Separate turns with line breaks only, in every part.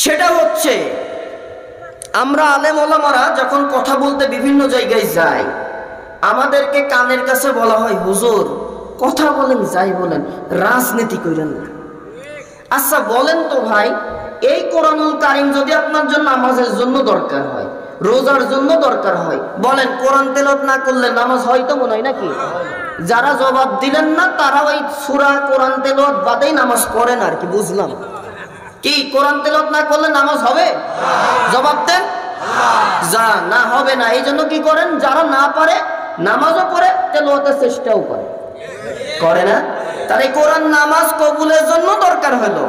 সেটা হচ্ছে আমরা আলেম ওলামারা যখন কথা বলতে বিভিন্ন জায়গায় যাই, আমাদেরকে কানের কাছে বলা হয়, হুজুর কথা বলেন যাই বলেন, রাজনীতি করেন না। আচ্ছা বলেন তো ভাই, এই কোরআনুল কারীম যদি আপনার জন্য নামাজের জন্য দরকার হয়, রোজার জন্য দরকার হয়, বলেন কোরআন তেলাওয়াত না করলে নামাজ হয় তো মনে হয় নাকি? যারা জবাব দিলেন না তারা ওই সূরা কোরআন তেলাওয়াত বাদেই নামাজ পড়েন আর কি, বুঝলাম। কি কোরআন তেলাওয়াত না করলে নামাজ হবে? জবাব দেন। যা না হবে না। এই জন্য কি করেন, যারা না পারে নামাজও পড়ে তেলাওয়াতের চেষ্টাও করে না। তাহলে কোরআন নামাজ কবুলের জন্য দরকার হলো,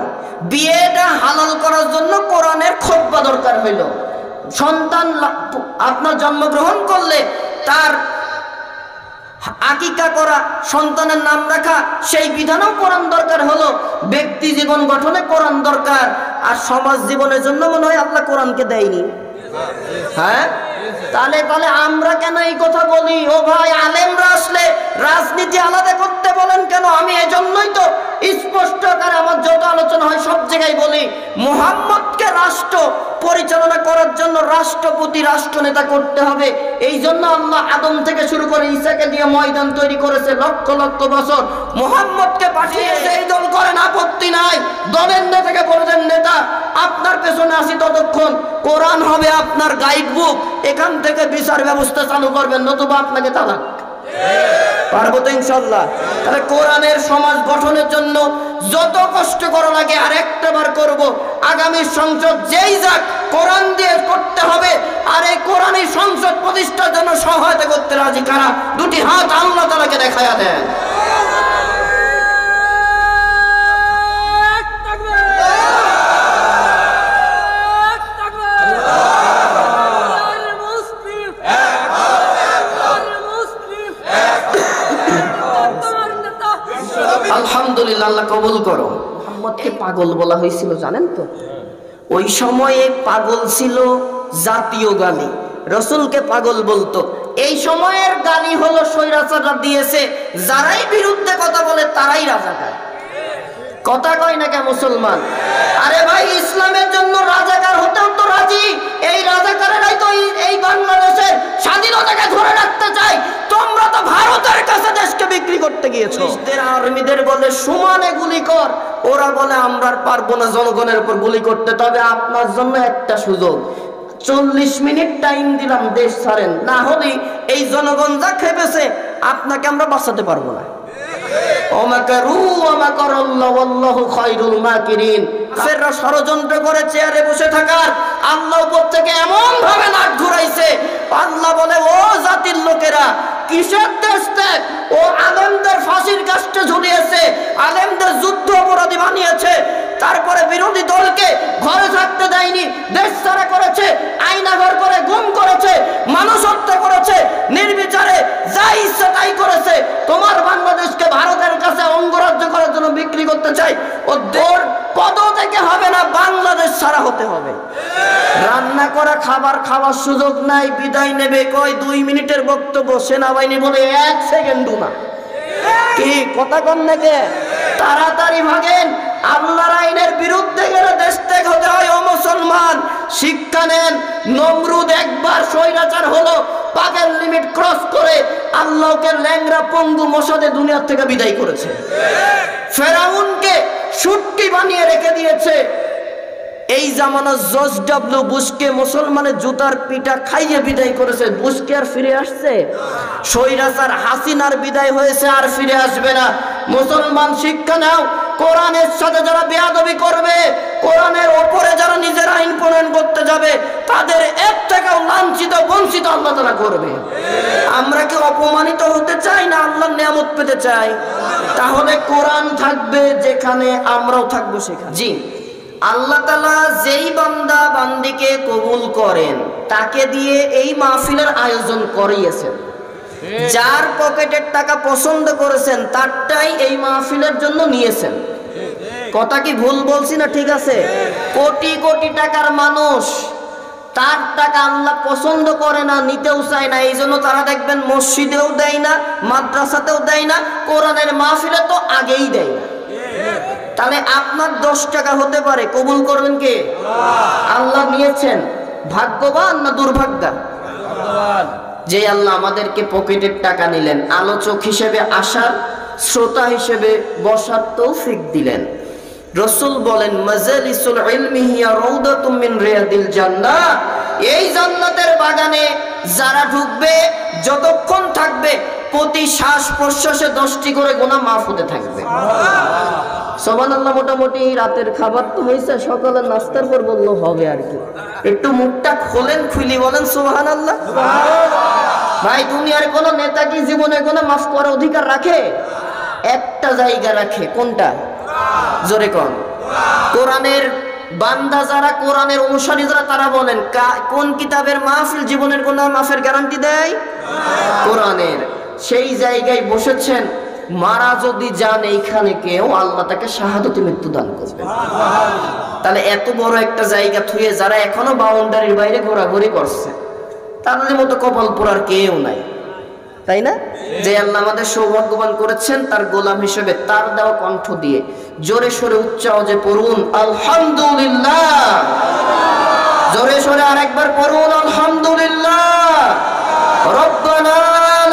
বিয়েটা হালাল করার জন্য কোরআনের খুতবা দরকার হইল, সন্তান আপনার জন্মগ্রহণ করলে তার আকিকা করা, সন্তানের নাম রাখা, সেই বিধানও কোরআন দরকার হলো, ব্যক্তি জীবন গঠনে কোরআন দরকার। আর সমাজ জীবনের জন্য মনে হয় আল্লাহ কোরআনকে দেয়নি। হ্যাঁ, তাহলে আমরা কেন এই কথা বলি? ও ভাই, আলেমরা আসলে রাজনীতি আলাদা করতে বলেন কেন? আমি এজন্যই তো স্পষ্ট করে আমার যত আলোচনা হয় সব জায়গায় বলি, মুহাম্মদকে রাষ্ট্র পরিচালনা করার জন্য রাষ্ট্রপতি, রাষ্ট্রনেতা করতে হবে। এই জন্য আল্লাহ আদম থেকে শুরু করে ঈসাকে দিয়ে ময়দান তৈরি করেছে লক্ষ লক্ষ বছর, মুহাম্মদকে পাঠিয়েছে। এই দল করেন, আপত্তি নাই, দলের নেতাকে বলেছেন নেতা, আপনার পেছনে আসি ততক্ষণ কোরআন হবে আপনার গাইড বুক, এখান থেকে বিচার ব্যবস্থা চালু করবেন, নতুবা আপনাকে তালাক। পারবো তো ইনশাআল্লাহ? তাহলে কোরআনের সমাজ গঠনের জন্য যত কষ্ট করা লাগে আর একটা বার করবো। আগামী সংসদ যেই যাক, কোরআন দিয়ে করতে হবে। আর এই কোরআনী সংসদ প্রতিষ্ঠার জন্য সহায়তা করতে রাজি কারা? দুটি হাত আল্লাহ তাআলাকে দেখায়া দেন। আলহামদুলিল্লাহ, আল্লাহ কবুল করো। মুহাম্মদকে পাগল বলা হয়েছিল জানেন তো? ওই সময়ে পাগল ছিল জাতীয় গালি, রসুলকে পাগল বলতো। এই সময়ের গালি হলো স্বৈরাচাররা দিয়েছে, যারাই বিরুদ্ধে কথা বলে তারাই রাজাকার। কথা কয় না কে মুসলমান? আরে ভাই, ইসলামের জন্য রাজাকার হতেও তো রাজি। এই রাজাকারেরাই তো এই বাংলাদেশের স্বাধীনতাকে ধরে রাখতে চায়। তোমরা তো ভারতের কাছে দেশকে বিক্রি করতে গিয়েছো। আর্মিদের বলে সমানে গুলি কর, ওরা বলে আমরা আর পারবো না জনগণের উপর গুলি করতে। তবে আপনার জন্য একটা সুযোগ, 40 মিনিট টাইম দিলাম, দেশ ছাড়েন, না হলে এই জনগণ যা খেপেছে আপনাকে আমরা বাঁচাতে পারবো না। ষড়যন্ত্র করে চেয়ারে বসে থাকার, আল্লাহ উপর থেকে এমন ভাবে নাক ঘুরাইছে। আল্লাহ বলে, ও জাতির লোকেরা, কিসের দেশ ত্যাগ? ও আলেমদের ফাঁসির কাস্টে ঝুলিয়েছে, আলেমদের যুদ্ধ অপরাধী বানিয়েছে, তারপরে বিরোধী দলকে ঘরে থাকতে দেয়নি, দেশ ছাড়া করেছে, আয়নাঘর করে গুম করেছে, মানুষ হত্যা করেছে, নির্বিচারে যা ইচ্ছা তাই করেছে। তোমার বাংলাদেশকে ভারতের কাছে অঙ্গরাজ্য করার জন্য বিক্রি করতে চাই। ও দৌড় পদ থেকে হবে না, বাংলাদেশ ছাড়া হতে হবে। রান্না করা খাবার খাওয়ার সুযোগ নাই, বিদায় নেবে কয় 2 মিনিটের বক্তব্য, সেনাবাহিনী বলে 1 সেকেন্ডও না। কি কথা কন নাকি? তাড়াতাড়ি ভাগেন, আল্লাহর আইনের বিরুদ্ধে গেলে দেশ ত্যাগ হতে হয়। ও মুসলমান, শিক্ষা নেন। নমরুদ একবার স্বৈরাচার হলো, পাগের লিমিট ক্রস করে আল্লাহকে ল্যাংরা পঙ্গু মশাদে দুনিয়া থেকে বিদায় করেছে। ফেরাউনকে শুটকি বানিয়ে রেখে দিয়েছে। এই জামানা জর্জ ডব্লিউ বুশকে মুসলমানের জুতার পিটা খাইয়ে বিদায় করেছে। বুশকে আর ফিরে আসছে? স্বৈরাচার হাসিনার বিদায় হয়েছে, আর ফিরে আসবে না। মুসলমান শিক্ষা নাও, কোরআনের সাথে যারা বেয়াদবি করবে, কোরআনের ওপরে যারা নিজেরা আইন প্রণয়ন করতে যাবে, তাদের এর থেকেও লাঞ্ছিত বঞ্চিত আল্লাহ তাআলা করবে। আমরা কি অপমানিত হতে চাই না আল্লাহর নিয়ামত পেতে চাই? তাহলে কোরআন থাকবে যেখানে, আমরাও থাকবো সেখানে। জি, আল্লাহ তাআলা যেই বান্দা বান্দিকে কবুল করেন তাকে দিয়ে এই মাহফিলের আয়োজন করিয়েছেন। যার পকেটের টাকা পছন্দ করেছেন তারটাই এই মাহফিলের জন্য নিয়েছেন। কথা কি ভুল বলছি না? ঠিক আছে? কোটি কোটি টাকার মানুষ, তার টাকা আল্লাহ পছন্দ করে না, নিতেও চায় না। এই জন্য তারা দেখবেন মসজিদেও দেয় না, মাদ্রাসাতেও দেয় না, কোরআনের মাহফিলে তো আগেই দেয় না। তাহলে আপনার 10 টাকা হতে পারে, কবুল করবেন কে? আল্লাহ নিয়েছেন। ভাগ্যবান না দুর্ভাগ্যা? যে আল্লাহ আমাদেরকে পকেটের টাকা নিলেন, আলোচক হিসেবে আসার, শ্রোতা হিসেবে বসার তৌফিক দিলেন। রাসূল বলেন মাজালিসুল ইলমি হিয়া রাউদাতুম মিন রিয়াদিল জান্নাহ, এই জান্নাতের বাগানে যারা ঢুকবে, যতক্ষণ থাকবে, প্রতি শ্বাস প্রশ্বাসে 10টি করে গুনাহ মাফ হতে থাকবে। সুবহানাল্লাহ। মোটামুটি রাতের খাবার তো হয়েছে, সকালের নাস্তার পর বললো হবে আর কি। একটু মুখটা খোলেন, খুলি বলেন সুবহানাল্লাহ। ভাই, দুনিয়ার কোন নেতা কি জীবনে গুনাহ মাফ করার অধিকার রাখে? একটা জায়গা রাখে, কোনটা? জোরে কোন? কোরআনের বান্দা যারা, কোরআনের অনুসারী যারা, তারা বলেন কোন কিতাবের মাহফিল জীবনের গুনাহ মাফের গ্যারান্টি দেয়? কোরআনের। সেই জায়গায় বসেছেন, মারা যদি যান এইখানে কেউ, আল্লাহ তাকে শাহাদাতে মৃত্যু দান করবে। তাহলে এত বড় একটা জায়গা থুয়ে যারা এখনো বাউন্ডারির বাইরে ঘোরাঘুরি করছে, তাদের মতো কপাল পোড়ার কেউ নাই, তাই না? যে আল্লাহ আমাদের সৌভাগ্যবান করেছেন তার গোলাম হিসেবে, তার দেওয়া কণ্ঠ দিয়ে জোরে সোরে উচ্চ আওয়াজে পড়ুন আলহামদুলিল্লাহ। জোরে সোরে আরেকবার পড়ুন আলহামদুলিল্লাহ। রব্বানা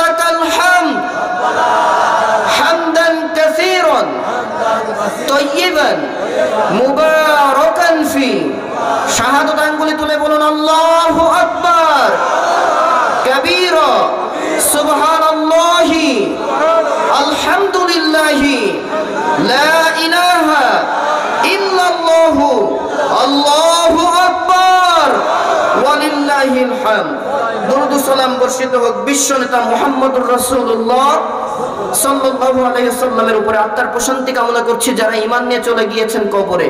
লাকাল হামদ হামদান কাসীরান তাইয়িবান মুবারাকান ফি। শাহাদাত আঙ্গুলি তুলে বলুন আল্লাহু আকবার কাবীরা সুবহানাল্লাহি আলহামদুলিল্লাহি লা ইলাহা ইল্লাল্লাহু আল্লাহু আকবার ওয়ালিল্লাহিল হামদ। দরুদ ও সালাম বর্ষিত হোক বিশ্বনেতা মুহাম্মদুর রাসূলুল্লাহ সাল্লাল্লাহু আলাইহি ওয়াসাল্লামের উপরে। আত্মার প্রশান্তি কামনা করছি যারা ঈমান নিয়ে চলে গিয়েছেন কবরে,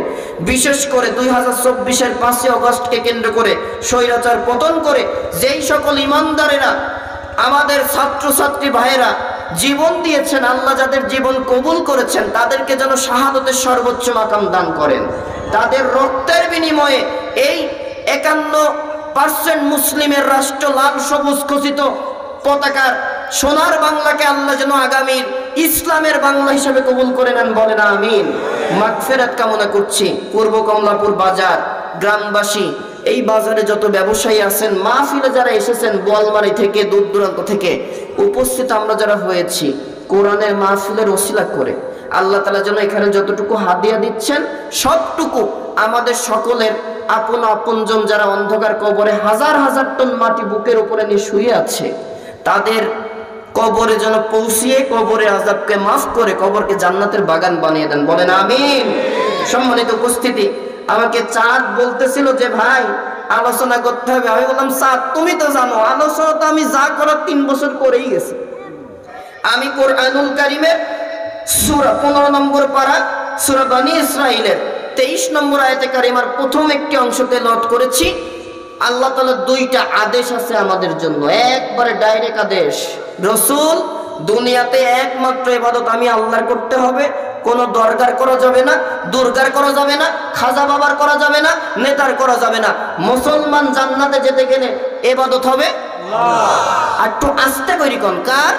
বিশেষ করে 2024-এর 5 আগস্টকে কেন্দ্র করে স্বৈরাচার পতন করে যেই সকল ঈমানদারেরা, আমাদের ছাত্রছাত্রী ভাইয়েরা জীবন দিয়েছেন, আল্লাহ যাদের জীবন কবুল করেছেন তাদেরকে যেন শাহাদাতের সর্বোচ্চ মাকাম দান করেন। তাদের রক্তের বিনিময়ে এই 51% মুসলিমের রাষ্ট্র লাল সবুজ খচিত পতাকার সোনার বাংলাকে আল্লাহ যেন আগামীর ইসলামের বাংলা হিসেবে কবুল করে নেন, বলেন আমিন। মাগফিরাত কামনা করছি পূর্ব কমলাপুর বাজার গ্রামবাসী, এই বাজারে যত ব্যবসায়ী আছেন, মাহফিলে যারা এসেছেন, বোয়ালমারি থেকে দূর দূরান্ত থেকে উপস্থিত আমরা যারা হয়েছি, কোরআনের মাহফিলের ওসিলা করে আল্লাহ তাআলা যেন এখানে যতটুকু হাদিয়া দিচ্ছেন সবটুকু আমাদের সকলের আপন আপনজন যারা অন্ধকার কবরে হাজার হাজার টন মাটি বুকের উপরে নিয়ে শুয়ে আছে, তাদের কবরে যেন পৌঁছিয়ে কবরে আযাবকে মাফ করে কবরকে জান্নাতের বাগান বানিয়ে দেন, বলেন আমিন। সম্মানিত উপস্থিতি, আমাকে চাঁদ বলতেছিল যে ভাই আলোচনা করতে হবে। আমি বললাম চাঁদ তুমি তো জানো আলোচনা তো আমি যা করার 3 বছর করেই গেছি। আমি কোরআনুল কারীমের সূরা 15 নম্বর পারা সূরা বনী ইসরাঈলের 23 নম্বর আয়াতে কারিমার প্রথম একটি অংশ তেলাওয়াত করেছি। আল্লাহ তাআলা 2টা আদেশ আছে আমাদের জন্য, একবারে ডাইরেক্ট আদেশ। রাসূল, দুনিয়াতে একমাত্র ইবাদত আমি আল্লাহর করতে হবে, কোনো দরগার করা যাবে না, দুর্গার করা যাবে না, খাজা বাবার করা যাবে না, নেতার করা যাবে না। মুসলমান জান্নাতে যেতে গেলে ইবাদত হবে আল্লাহ। আর একটু আস্তে করি কোন কার?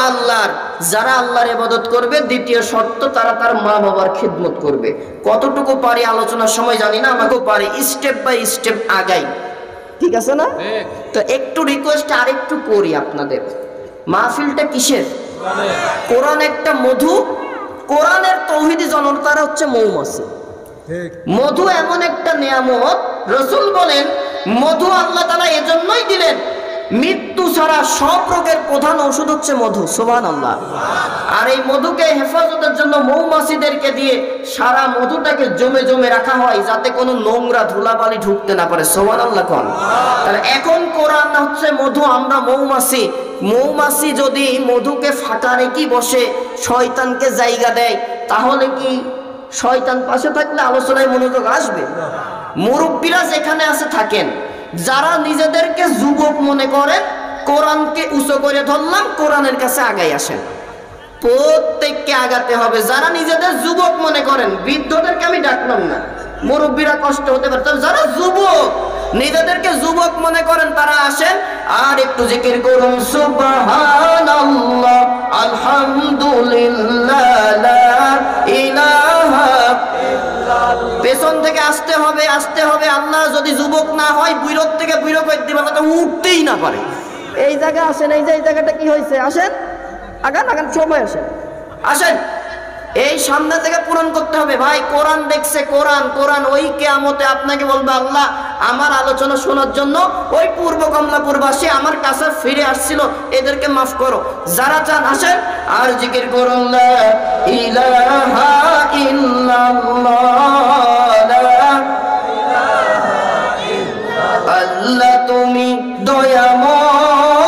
আল্লাহর। যারা আল্লাহর ইবাদত করবে, দ্বিতীয় শর্ত তারা তার মা বাবার খিদমত করবে। কতটুকু পারি আলোচনার সময় জানি না, আমাকেও পারি স্টেপ বাই স্টেপ আগাই, ঠিক আছে না? তো একটু রিকোয়েস্ট আর একটু করি আপনাদের, মাহফিলটা কিসের? কোরআন একটা মধু, কোরআনের তৌহিদি জনতারা হচ্ছে মৌমাছি। মধু এমন একটা নিয়ামত, রাসূল বলেন মধু আল্লাহ তাআলা এজন্যই দিলেন, মৃত্যু ছাড়া সব রোগের প্রধান ঔষধ হচ্ছে মধু, সুবহানাল্লাহ। আর এই মধুকে হেফাজতের জন্য মৌমাছিদেরকে দিয়ে সারা মধুটাকে জমে জমে রাখা হয় যাতে কোনো নোংরা ধুলাবালি ঢুকতে না পারে, সুবহানাল্লাহ কোন। তাহলে এখন কোরআন হচ্ছে মধু, আমরা মৌমাছি। মৌমাছি যদি মধুকে ফাঁকা রেখে বসে শয়তানকে জায়গা দেয়, তাহলে কি শয়তান পাশে থাকলে আলোচনায় মনোযোগ আসবে? মুরব্বীরা যেখানে আছে থাকেন, যারা নিজেদেরকে যুবক মনে করেন কোরআনকে উঁচু করে ধরলাম, কোরআনের কাছে আগাই আসেন। প্রত্যেককে আগাতে হবে। যারা নিজেদের যুবক মনে করেন, বৃদ্ধদেরকে আমি ডাকলাম না, মুরব্বীরা কষ্ট হতে পারে, তবে যারা যুবক নিজেদেরকে যুবক মনে করেন তারা আসেন আর একটু জিকির করুন সুবহানাল্লাহ আলহামদুলিল্লাহ লা ইলাহা পেছন থেকে আসতে হবে আল্লাহ যদি যুবক না হয় বুইরত থেকে বুইরক হইতে দিবে তো উঠতেই না পারে। এই জায়গা আসেন, এই যে এই জায়গাটা কি হয়েছে, আসেন আগান আগান সময় আসেন এই সামনে থেকে পূরণ করতে হবে ভাই। কোরআন দেখছে, কোরআন ওই কিয়ামতে আপনাকে বলবে আল্লাহ আমার আলোচনা শোনার জন্য ওই পূর্ব কমলাপুরবাসী আমার কাছে ফিরে আসছিল, এদেরকে মাফ করো। যারা চান আসেন আর জিকির করুন লা ইলাহা ইল্লাল্লাহ, আল্লাহ তুমি দয়াময়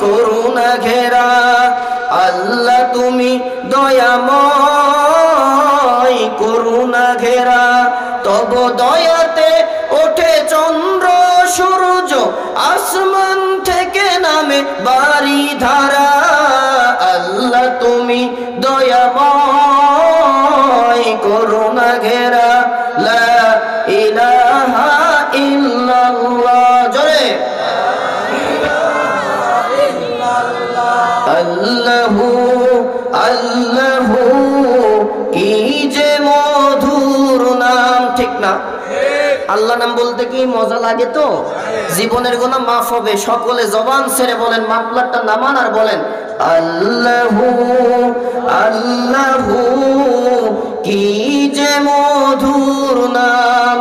করুণা ঘেরা, আল্লাহ তুমি দয়াময় করুণা ঘেরা, তব দয়াতে ওঠে চন্দ্র সূর্য, আসমান থেকে নামে বাড়ি ধারা, আল্লাহ তুমি দয়াময় করুণা ঘেরা, লা ইলাহা ইল্লাল্লাহ, জোরে আল্লাহু আল্লাহু কি যে মধুর নাম, ঠিক না? আল্লাহ নাম বলতে কি মজা লাগে তো? জীবনের গুনাহ মাফ হবে। সকলে জবান ছেড়ে বলেন, মাফলারটা নামান আর বলেন আল্লাহু আল্লাহু কি যে মধুর নাম,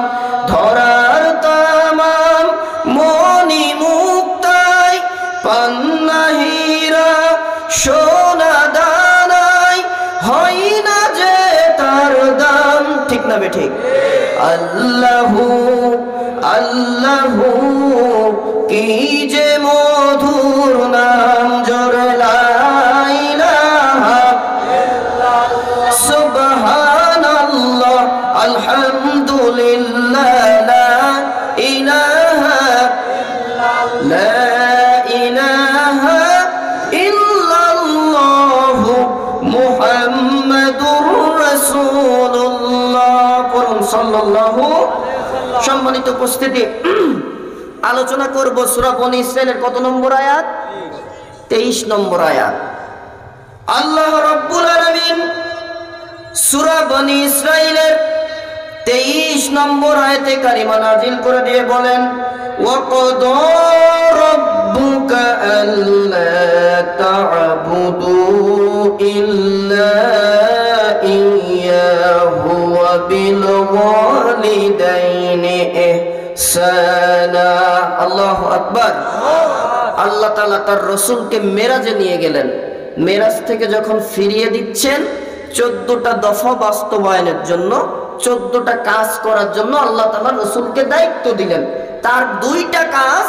ধরার তামাম মনি মুক্তাই পান্না হীরা সোনা দানাই, হয় না যে তার দাম, ঠিক না বে ঠিক? আল্লাহু আল্লাহু কি যে মধুর নাম, জোরে লা ইলাহা ইল্লাল্লাহ, সুবহানাল্লাহ, আলহামদুলিল্লাহ, লা ইলাহা ইল্লাল্লাহ, লা ইলাহা ইল্লাল্লাহ, মুহাম্মাদুর রাসূলুল্লাহ, পড়ুন সাল্লাল্লাহু। সম্মানিত উপস্থিতি, আলোচনা করব সূরা বনী ইসরাঈলের কত নম্বর আয়াত? 23 নম্বর আয়াত। আল্লাহ রাব্বুল আলামিন সূরা বনী ইসরাঈলের 23 নম্বর আয়াতে কারিমা নাযিল করে দিয়ে বলেন, ওয়াকাদা রাব্বুকা আল্লা তা'বুদু ইল্লা ইয়্যাহু ওয়া বিল ওয়ালিদাইনি ইহসানা। আল্লাহু আকবার। আল্লাহ তাআলা তার রাসূলকে মেরাজে নিয়ে গেলেন। মেরাজ থেকে যখন ফিরিয়ে দিচ্ছেন 14টা দফা বাস্তবায়নের জন্য, 14টা কাজ করার জন্য আল্লাহ তাআলা রাসূলকে দায়িত্ব দিলেন। তার 2টা কাজ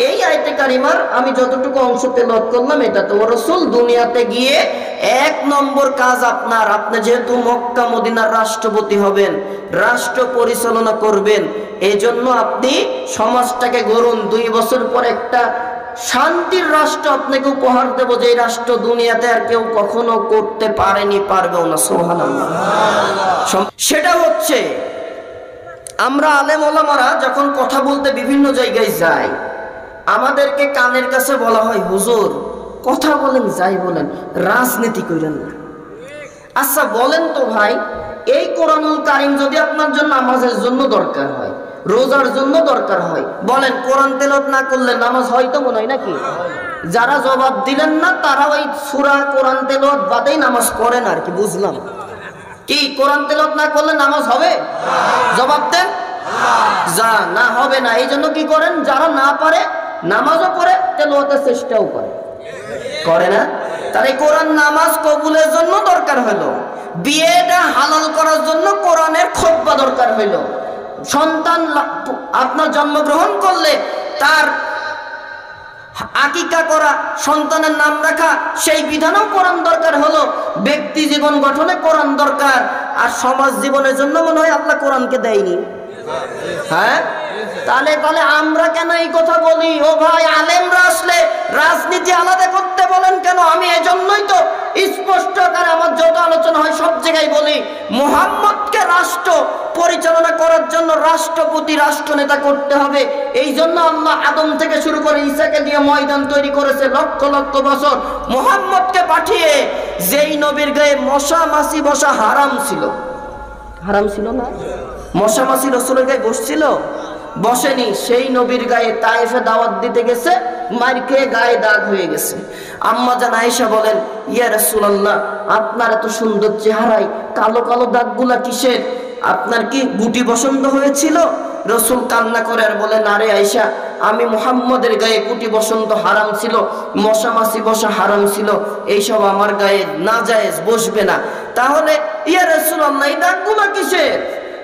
এই আয়াতে কারিমার আমি যতটুকু অংশ তেলাওয়াত করলাম এটা তো, রাসূল দুনিয়াতে গিয়ে 1 নম্বর কাজ আপনার, আপনি যেহেতু মক্কা মদিনার রাষ্ট্রপতি হবেন, রাষ্ট্র পরিচালনা করবেন, এজন্য আপনি সমাজটাকে গড়ুন। 2 বছর পর একটা শান্তির রাষ্ট্র আপনাকে উপহার দেব, যে রাষ্ট্র দুনিয়াতে আর কেউ কখনো করতে পারেনি, পারবেও না। সুবহানাল্লাহ। সেটা হচ্ছে আমরা আলেম ওলামারা যখন কথা বলতে বিভিন্ন জায়গায় যাই, আমাদেরকে কানের কাছে বলা হয় হুজুর কথা বলেন, যাই বলেন, রাজনীতি করেন না। আচ্ছা বলেন তো ভাই, এই কোরআনুল কারীম যদি আপনার জন্য নামাজের জন্য দরকার হয়, রোজার জন্য দরকার হয়, বলেন কোরআন তেলাওয়াত না করলে নামাজ হয় তো মনে হয় নাকি? যারা জবাব দিলেন না তারা ওই সূরা কোরআন তেলাওয়াত বাদেই নামাজ পড়েন আর কি, বুঝলাম কি? কোরআন তেলাওয়াত না করলে নামাজ হবে? জবাব দেন যা না, হবে না। এই জন্য কি করেন, যারা না পারে নামাজও পড়ে, তেলাওয়াতের চেষ্টাও করে না। তার এই কোরআন নামাজ কবুলের জন্য দরকার হলো, বিয়েটা হালাল করার জন্য কোরআনের খুতবা দরকার হইল, সন্তান আপনার জন্মগ্রহণ করলে তার আকিকা করা, সন্তানের নাম রাখা, সেই বিধানও কোরআন দরকার হলো, ব্যক্তি জীবন গঠনে কোরআন দরকার। আর সমাজ জীবনের জন্য মনে হয় আল্লাহ কোরআনকে দেয়নি। হ্যাঁ, তাহলে আমরা কেন এই কথা বলি? ও ভাই, আলেমরা আসলে রাজনীতি আলাদা করতে বলেন কেন? আমি এজন্যই তো স্পষ্ট আকারে আমার যত আলোচনা হয় সব জায়গায় বলি, মুহাম্মদকে রাষ্ট্র পরিচালনা করার জন্য রাষ্ট্রপতি, রাষ্ট্রনেতা করতে হবে। এই জন্য আল্লাহ আদম থেকে শুরু করে ঈসাকে দিয়ে ময়দান তৈরি করেছে লক্ষ লক্ষ বছর। মুহাম্মদকে পাঠিয়ে যেই নবীর গায়ে মশা মাছি বসা হারাম ছিল, হারাম ছিল না? মশা মাছি রাসূলের গায়ে বসছিল? বসেনি। সেই নবীর গায়ে তায়েফে দাওয়াত দিতে গেছে, মার খেয়ে গায়ে দাগ হয়ে গেছে। আম্মা জান আয়েশা বলেন, ইয়া রাসূলুল্লাহ, আপনার এত সুন্দর চেহারায় কালো কালো দাগগুলা কিসের? আপনার কি গুটি বসন্ত হয়েছিল? রসুল কান্না করে আর বলেন, আরে আয়েশা, আমি মুহাম্মদের গায়ে গুটি বসন্ত হারাম ছিল, মশা মাছি বসা হারাম ছিল, এইসব আমার গায়ে নাজায়েজ, বসবে না। তাহলে ইয়া রাসূলুল্লাহ, এই দাগগুলা কিসের?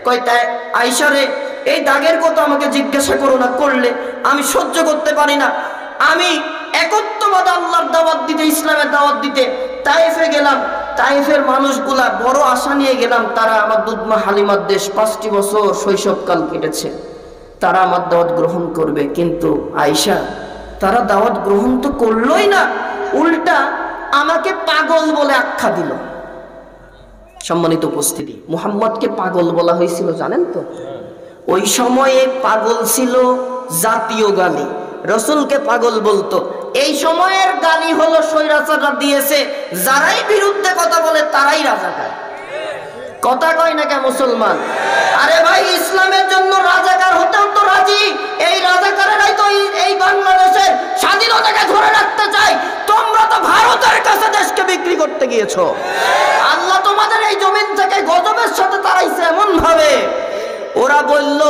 কয়, তাই আয়েশা রে, এই দাগের কথা আমাকে জিজ্ঞাসা করো না, করলে আমি সহ্য করতে পারি না। আমি একত্ববাদ আল্লাহর দাওয়াত দিতে, ইসলামের দাওয়াত দিতে তায়েফে গেলাম। তায়েফের মানুষগুলা বড় আশা নিয়ে গেলাম, তারা আমার দুধমা হালিমার দেশ, 5টি বছর শৈশবকাল কেটেছে, তারা আমার দাওয়াত গ্রহণ করবে। কিন্তু আয়েশা, তারা দাওয়াত গ্রহণ তো করলোই না, উল্টা আমাকে পাগল বলে আখ্যা দিল। সম্মানিত উপস্থিতি, মুহাম্মদকে পাগল বলা হয়েছিল জানেন তো? ওই সময়ে পাগল ছিল জাতীয় গালি, রসুলকে পাগল বলতো। এই সময়ের গালি হলো স্বৈরাচাররা দিয়েছে, যারাই বিরুদ্ধে কথা বলে তারাই রাজাকার। কথা কয় না কে মুসলমান? আরে ভাই, ইসলামের জন্য রাজাকার হতেও তো রাজি। এই রাজাকারেরাই তো এই বাংলাদেশের স্বাধীনতাকে ধরে রাখতে চায়। তোমরা তো ভারতের কাছে দেশকে বিক্রি করতে গিয়েছো। আল্লাহ তোমাদের এই জমিন থেকে গজবের সাথে তাড়াইছে এমন ভাবে। ওরা বলল,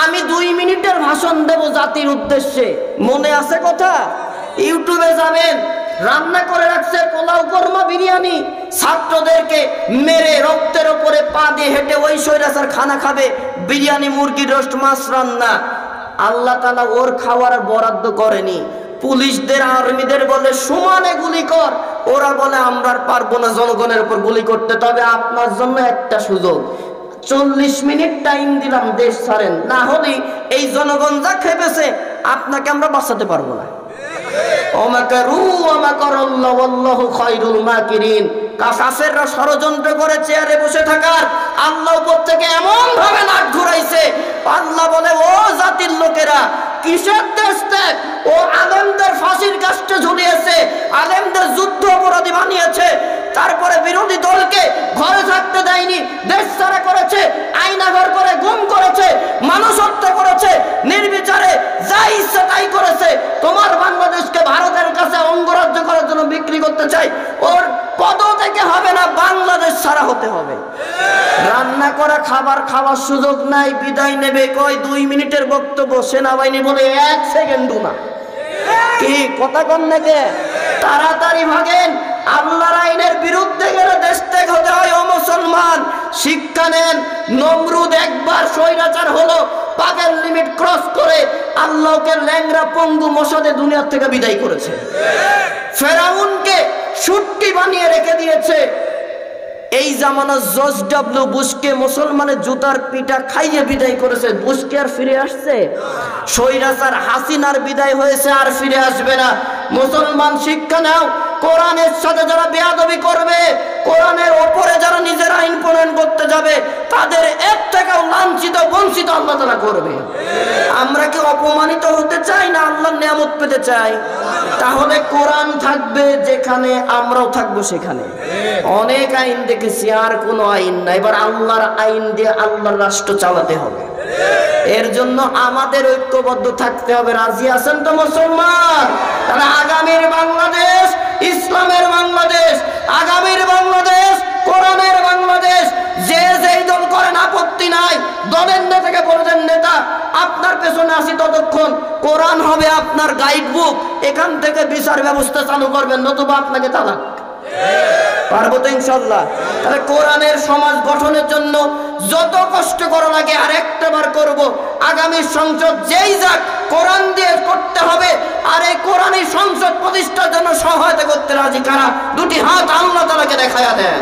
আমি 2 মিনিটের ভাষণ দেব জাতির উদ্দেশ্যে, মনে আছে কথা? ইউটিউবে যাবেন, রান্না করে রাখছে পোলাও, কোরমা, বিরিয়ানি, ছাত্রদেরকে মেরে রক্তের উপরে পা দিয়ে হেঁটে ওই স্বৈরাচার খানা খাবে, বিরিয়ানি, মুরগির রোস্ট, মাছ রান্না। আল্লাহ তাআলা ওর খাওয়ার বরাদ্দ করেনি। পুলিশদের, আর্মিদের বলে সমানে গুলি কর, ওরা বলে আমরা পারবো না জনগণের উপর গুলি করতে, তবে আপনার জন্য একটা সুযোগ, 40 মিনিট টাইম দিলাম, দেশ ছাড়েন, না হলে এই জনগণ যা খেপেছে আপনাকে আমরা বাঁচাতে পারবো না। কাফেররা ষড়যন্ত্র করে চেয়ারে বসে থাকার, আল্লাহ উপর থেকে এমন ভাবে নাক ঘুরাইছে। আল্লাহ বলে, ও জাতির লোকেরা, কিসের দেশ ত্যাগ? ও আলেমদের ফাঁসির কাস্টে ঝুলিয়েছে, আলেমদের যুদ্ধ অপরাধী বানিয়েছে, তারপরে বিরোধী দলকে ঘরে থাকতে দেয়নি, দেশ ছাড়া করেছে, আয়নাঘর করে গুম করেছে, মানুষ হত্যা করেছে, নির্বিচারে যা ইচ্ছা তাই করেছে। তোমার বাংলাদেশকে ভারতের কাছে অঙ্গরাজ্য করার জন্য বিক্রি করতে চাই। ওর পদ থেকে হবে না, বাংলাদেশ ছাড়া হতে হবে। রান্না করা খাবার খাওয়ার সুযোগ নাই, বিদায় নেবে কয় 2 মিনিটের বক্তব্য, সেনাবাহিনী বলে 1 সেকেন্ডও না। কি কথা কন নাকি? তাড়াতাড়ি ভাগেন, আল্লাহর আইনের বিরুদ্ধে গেলে দেশ ত্যাগ হতে হয়। ও মুসলমান, শিক্ষা নেন। নমরুদ একবার স্বৈরাচার হলো, পাগের লিমিট ক্রস করে আল্লাহকে ল্যাংরা পঙ্গু মশাদে দুনিয়া থেকে বিদায় করেছে। ফেরাউনকে সুট্টি বানিয়ে রেখে দিয়েছে। এই জামানা জর্জ ডব্লিউ বুশকে মুসলমানের জুতার পিটা খাইয়ে বিদায় করেছে। বুশকে আর ফিরে আসছে? স্বৈরাচার হাসিনার বিদায় হয়েছে, আর ফিরে আসবে না। মুসলমান শিক্ষা নাও, কোরআনের সাথে যারা বেয়াদবি করবে, কোরআনের ওপরে যারা নিজের আইন প্রণয়ন করতে যাবে, তাদের এক টাকাও লাঞ্ছিত বঞ্চিত আল্লাহ তাআলা করবে। আমরা কি অপমানিত হতে চাই না আল্লাহর নিয়ামত পেতে চাই? তাহলে কোরআন থাকবে যেখানে, আমরাও থাকবো সেখানে। অনেক আইন দেখেছি, আর কোনো আইন নাই। এবার আল্লাহর আইন দিয়ে আল্লাহর রাষ্ট্র চালাতে হবে। এর জন্য আমাদের ঐক্যবদ্ধ থাকতে হবে। রাজি আছেন তো মুসলমান? তাহলে আগামীর বাংলাদেশ ইসলামের বাংলাদেশ, আগামীর বাংলাদেশ কোরআনের বাংলাদেশ। যে যেই দল করেন আপত্তি নাই, দলের নেতাকে বলছেন নেতা আপনার পেছনে আসি, ততক্ষণ কোরআন হবে আপনার গাইড বুক, এখান থেকে বিচার ব্যবস্থা চালু করবেন, নতুবা আপনাকে তালাক। পারবো তো ইনশাআল্লাহ? তাহলে কোরআনের সমাজ গঠনের জন্য যত কষ্ট করা লাগে আর একটাবার করব। আগামী সংসদ যেই যাক, কোরআন দিয়ে করতে হবে। আর এই কোরআনী সংসদ প্রতিষ্ঠার জন্য সহায়তা করতে রাজি কারা? 2টি হাত আল্লাহ তাআলাকে দেখায়া দেন।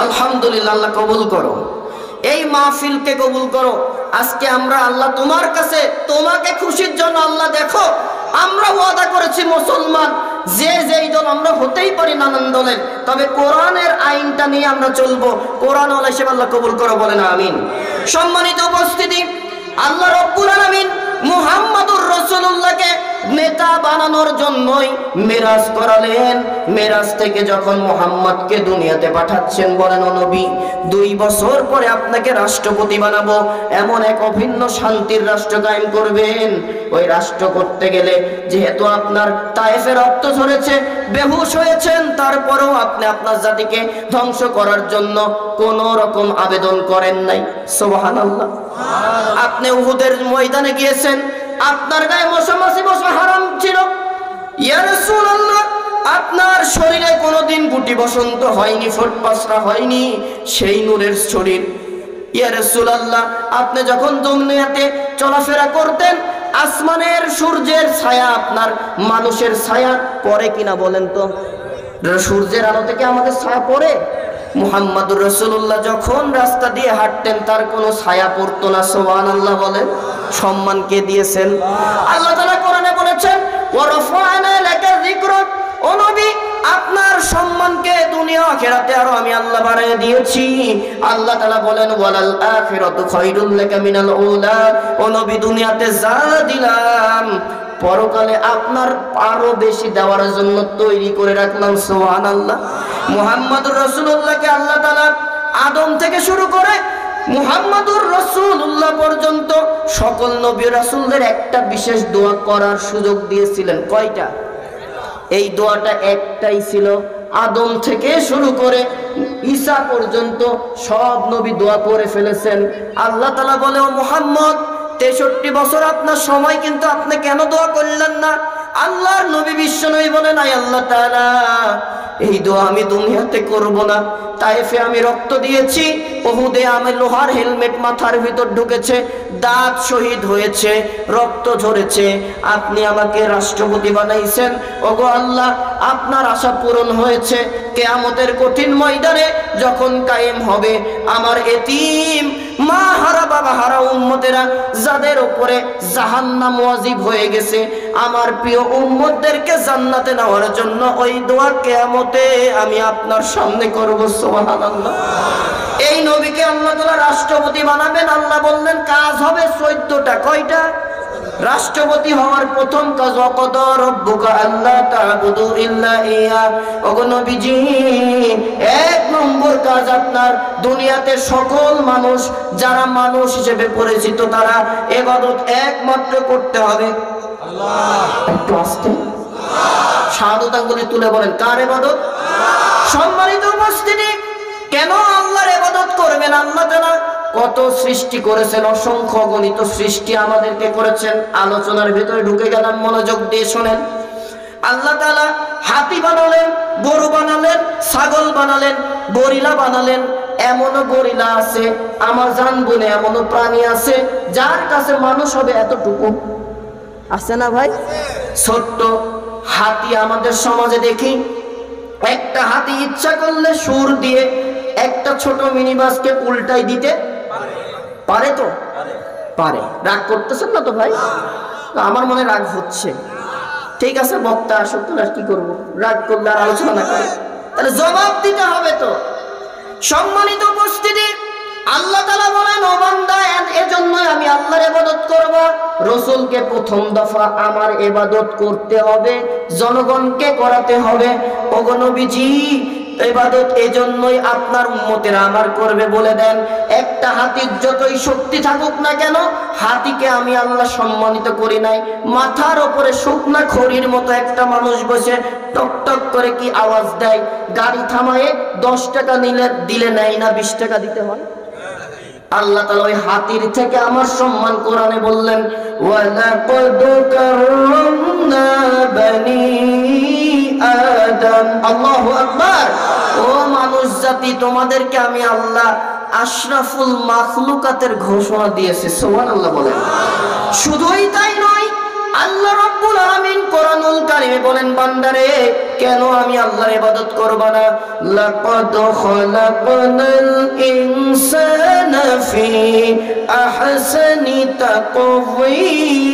আলহামদুলিল্লাহ, আল্লাহ কবুল করো, এই মাহফিলকে কবুল করো। আজকে আমরা আল্লাহ তোমার কাছে, তোমাকে খুশির জন্য আল্লাহ দেখো, আমরা ওয়াদা করেছি মুসলমান যে যেই দল আমরা হতেই পারি নানান দলের, তবে কোরআনের আইনটা নিয়ে আমরা চলবো। কোরআন ওয়ালা হিসেবে আল্লাহ কবুল করো, বলেন আমিন। সম্মানিত উপস্থিতি, আল্লাহ রাব্বুল আলামিন মুহাম্মদুর রাসূলুল্লাহকে নেতা বানানোর জন্যই মিরাজ করালেন। মিরাজ থেকে যখন মুহাম্মদকে দুনিয়াতে পাঠাচ্ছেন, বলেন ও নবী 2 বছর পরে আপনাকে রাষ্ট্রপতি বানাবো, এমন এক অভিন্ন শান্তির রাষ্ট্র কায়েম করবেন। ওই রাষ্ট্র করতে গেলে যেহেতু আপনার তায়েফে রক্ত ঝরেছে, বেহুশ হয়েছেন, তারপরেও আপনি আপনার জাতিকে ধ্বংস করার জন্য কোন রকম আবেদন করেন নাই। সুবহানাল্লাহ। আপনি উহুদের ময়দানে গিয়েছেন, আপনার গায়ে মশামাছি বসা হারাম ছিল। ইয়া রাসূলুল্লাহ, আপনার শরীরে কোনোদিন গুটি বসন্ত হয়নি, ফোটপাসরা হয়নি, সেই নূরের শরীর। ইয়া রাসূলুল্লাহ, আপনি যখন দুনিয়াতে চলাফেরা করতেন, আসমানের সূর্যের ছায়া আপনার মানুষের ছায়া পড়ে কিনা বলেন তো? সূর্যের আলো থেকে আমাদের ছায়া পড়ে? মুহাম্মদুর রাসূলুল্লাহ যখন রাস্তা দিয়ে হাঁটতেন, তার কোনো ছায়া পড়তো না। সুবহানাল্লাহ বলেন। সম্মান কে দিয়েছেন? আল্লাহ তাআলা কোরআনে বলেছেন, ওয়া রাফা'না লাকা যিকরাক। ও নবী, আপনার সম্মানকে দুনিয়া আখিরাতে আরো আমি আল্লাহ বাড়িয়ে দিয়েছি। আল্লাহ তাআলা বলেন, ওয়ালাল আখিরাতু খায়রুল লাকা মিনাল উলা। ও নবী, দুনিয়াতে যা দিলাম, পরকালে আপনার আরো বেশি দেওয়ার জন্য তৈরি করে রাখলাম। সুবহানাল্লাহ। মুহাম্মদুর রাসূলুল্লাহকে আল্লাহ তাআলা আদম থেকে শুরু করে মুহাম্মদুর রাসূলুল্লাহ পর্যন্ত সকল নবী রাসূলদের একটা বিশেষ দোয়া করার সুযোগ দিয়েছিলেন। কয়টা? এই দোয়াটা একটাই ছিল। আদম থেকে শুরু করে ঈসা পর্যন্ত সব নবী দোয়া করে ফেলেছেন। আল্লাহ তাআলা বলে, ও মুহাম্মদ, 63 বছর আপনার সময়, কিন্তু আপনি কেন দোয়া করলেন না? আল্লাহর নবী বিশ্বনবী বলেন, আয় আল্লাহ তাআলা, এই দোয়া আমি দুনিয়াতে করব না। তায়েফে আমি রক্ত দিয়েছি, উহুদে আমি লোহার হেলমেট মাথার ভিতর ঢুকেছে, দাঁত শহীদ হয়েছে, রক্ত ঝরেছে, আপনি আমাকে রাষ্ট্রপতি বানাইছেন। ওগো আল্লাহ, আপনার আশা পূরণ হয়েছে। কিয়ামতের কঠিন ময়দানে যখন কায়েম হবে, আমার এতিম মা হারা বাবা হারা উম্মতেরা যাদের উপরে জাহান্নাম ওয়াজিব হয়ে গেছে, আমার প্রিয় উম্মতদেরকে জান্নাতে নেওয়ার জন্য ওই দোয়া কিয়ামতে আমি আপনার সামনে করব। সুবহানাল্লাহ। এই নবীকে আল্লাহ তাআলা রাষ্ট্রপতি বানাবেন। আল্লাহ বললেন কাজ হবে 14টা। কয়টা? রাষ্ট্রপতি হওয়ার প্রথম কাজ, ওয়াকাদা রাব্বুকা আল্লা তা'বুদু ইল্লা ইয়া। ওগো নবীজি, 1 নম্বর কাজ আপনার দুনিয়াতে সকল মানুষ যারা মানুষ হিসেবে পরিচিত, তারা ইবাদত একমাত্র করতে হবে আল্লাহ। একটু আস্তে শাহাদাত আঙ্গুলে তুলে বলেন, কার ইবাদত? সম্মানিত উপস্থিতি, কেন আল্লাহর ইবাদত করবেন? আল্লাহ তাআলা কত সৃষ্টি করেছেন, অসংখ্য গণিত সৃষ্টি আমাদেরকে করেছেন। আলোচনার ভিতরে ঢুকে গেলাম, মনোযোগ দিয়ে শুনেন। আল্লাহ তাআলা হাতি বানালেন, গরু বানালেন, ছাগল বানালেন, গরিলা বানালেন। এমনও গরিলা আছে, আমাজন বনে এমনও প্রাণী আছে যার কাছে মানুষ হবে এতটুকু। আছে না ভাই? ছোট্ট হাতি আমাদের সমাজে দেখি, একটা হাতি ইচ্ছা করলে সুর দিয়ে একটা ছোট মিনিবাসকে উল্টাই দিতে পারে। তো পারে। রাগ করতেছেন না তো ভাই? আমার মনে রাগ হচ্ছে। ঠিক আছে, বক্তা আসুক, তো আর কি করবো, রাগ করলে আর আলোচনা না করে, তাহলে জবাব দিতে হবে তো। সম্মানিত উপস্থিতি, আল্লাহ তাআলা বলেন, ও বান্দা, এজন্যই আমি আল্লাহর ইবাদত করব। রাসূলকে প্রথম দফা আমার ইবাদত করতে হবে, জনগণকে করাতে হবে। ওগো নবীজি, ইবাদত এজন্যই আপনার উম্মতেরা আমার করবে বলে দেন। একটা হাতির যতই শক্তি থাকুক না কেন, হাতিকে আমি আল্লাহ সম্মানিত করি নাই। মাথার উপরে শুকনা খড়ির মতো একটা মানুষ বসে টক টক করে কি আওয়াজ দেয়, গাড়ি থামায়ে 10 টাকা দিলে নেয় না, 20 টাকা দিতে হয়। আল্লাহ তাআলা ওই হাতির থেকে আমার সম্মান কোরআনে বললেন, ওয়ালাকাদ কাররামনা বানি আদম। আল্লাহু আকবার। ও মানুষ জাতি, তোমাদেরকে আমি আল্লাহ আশরাফুল মাখলুকাতের ঘোষণা দিয়েছি। সুবহানাল্লাহ বলেন। শুধুই তাই নয়, আল্লাহ রাব্বুল আলামিন কোরআনুল কারীমে বলেন, বান্দারে, কেন আমি আল্লাহর ইবাদত করব না? লাকাদ খালাকনাল ইনসানা ফি আহসানি তাকওয়িম।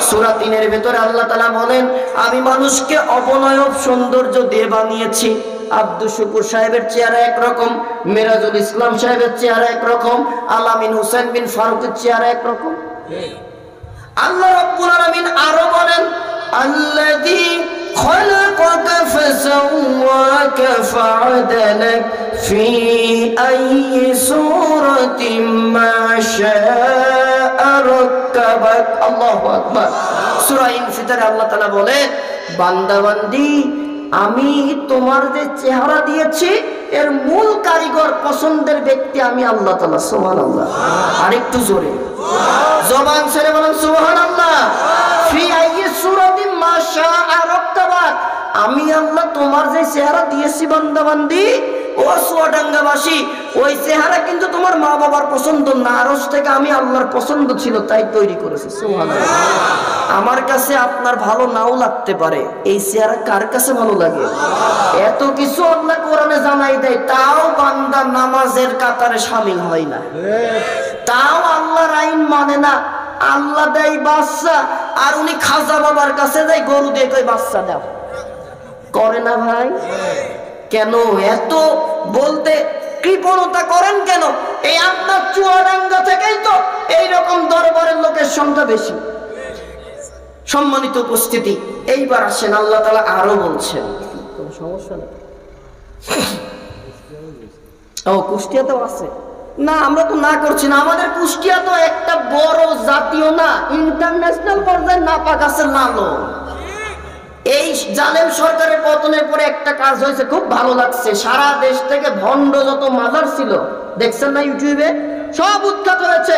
সূরা 3 এর ভিতরে আল্লাহ তাআলা বলেন, আমি মানুষকে অবনয়ব সৌন্দর্য দিয়ে বানিয়েছি। আব্দুল শুকুর সাহেবের চেহারা একরকম, মিরাজুল ইসলাম সাহেবের চেহারা একরকম, আলামিন হোসেন বিন ফারুকের চেহারা একরকম। আল্লাহ রাব্বুল আলামিন আরো বলেন, আল্লাযী খালাকাকা ফাসাওয়াকা ফাআদালাক ফি আইয়ি সূরাতিন মা শাআ রাক্কাবাক। আল্লাহু আকবার। সূরা ইনফিতারে আল্লাহ তাআলা বলেন, বান্দা বান্দি, আমি তোমার যে চেহারা দিয়েছি এর মূল কারিগর, পছন্দের ব্যক্তি আমি আল্লাহ তাআলা। সুবহানাল্লাহ। আরেকটু জোরে জবান ছেড়ে বলেন সুবহানাল্লাহ। ফি আইয়ি সূরাতিন মা শাআ রাক্কাবাক। আমি আল্লাহ তোমার যে চেহারা দিয়েছি বান্দা বান্দি, ও চুয়াডাঙ্গাবাসী, ওই চেহারা কিন্তু তোমার মা বাবার পছন্দ না, আরশ থেকে আমি আল্লাহর পছন্দ ছিল তাই তৈরি করেছি। সুবহানাল্লাহ। আমার কাছে আপনার ভালো নাও লাগতে পারে, এই চেহারা কার কাছে ভালো লাগে? এত কিছু আল্লাহ কোরআনে জানাই দেয়, তাও বান্দা নামাজের কাতারে শামিল হয় না, তাও আল্লাহর আইন মানে না। আল্লাহ দেয় বাচ্চা, আর উনি খাজা বাবার কাছে যায় গরু দিয়ে কই বাচ্চা দাও, করে না ভাই? কেন এত বলতে কৃপণতা করেন কেন? এই আপনার চুয়াডাঙ্গা থেকেই তো এইরকম দরবারের লোকের সংখ্যা বেশি। সম্মানিত উপস্থিতি, এইবার আসেন আল্লাহ তাআলা আরো বলছেন, কোনো সমস্যা নেই। ও কুষ্টিয়াতেও আছে না, আমরা তো না করছি না। আমাদের কুষ্টিয়া তো একটা বড় জাতীয় না, ইন্টারন্যাশনাল পর্যায়ে নাপাক আছে লালো। এই জালেম সরকারের পতনের পরে একটা কাজ হয়েছে, খুব ভালো লাগছে। সারা দেশ থেকে ভণ্ড যত মাজার ছিল, দেখছেন না ইউটিউবে, সব উৎখাত হয়েছে।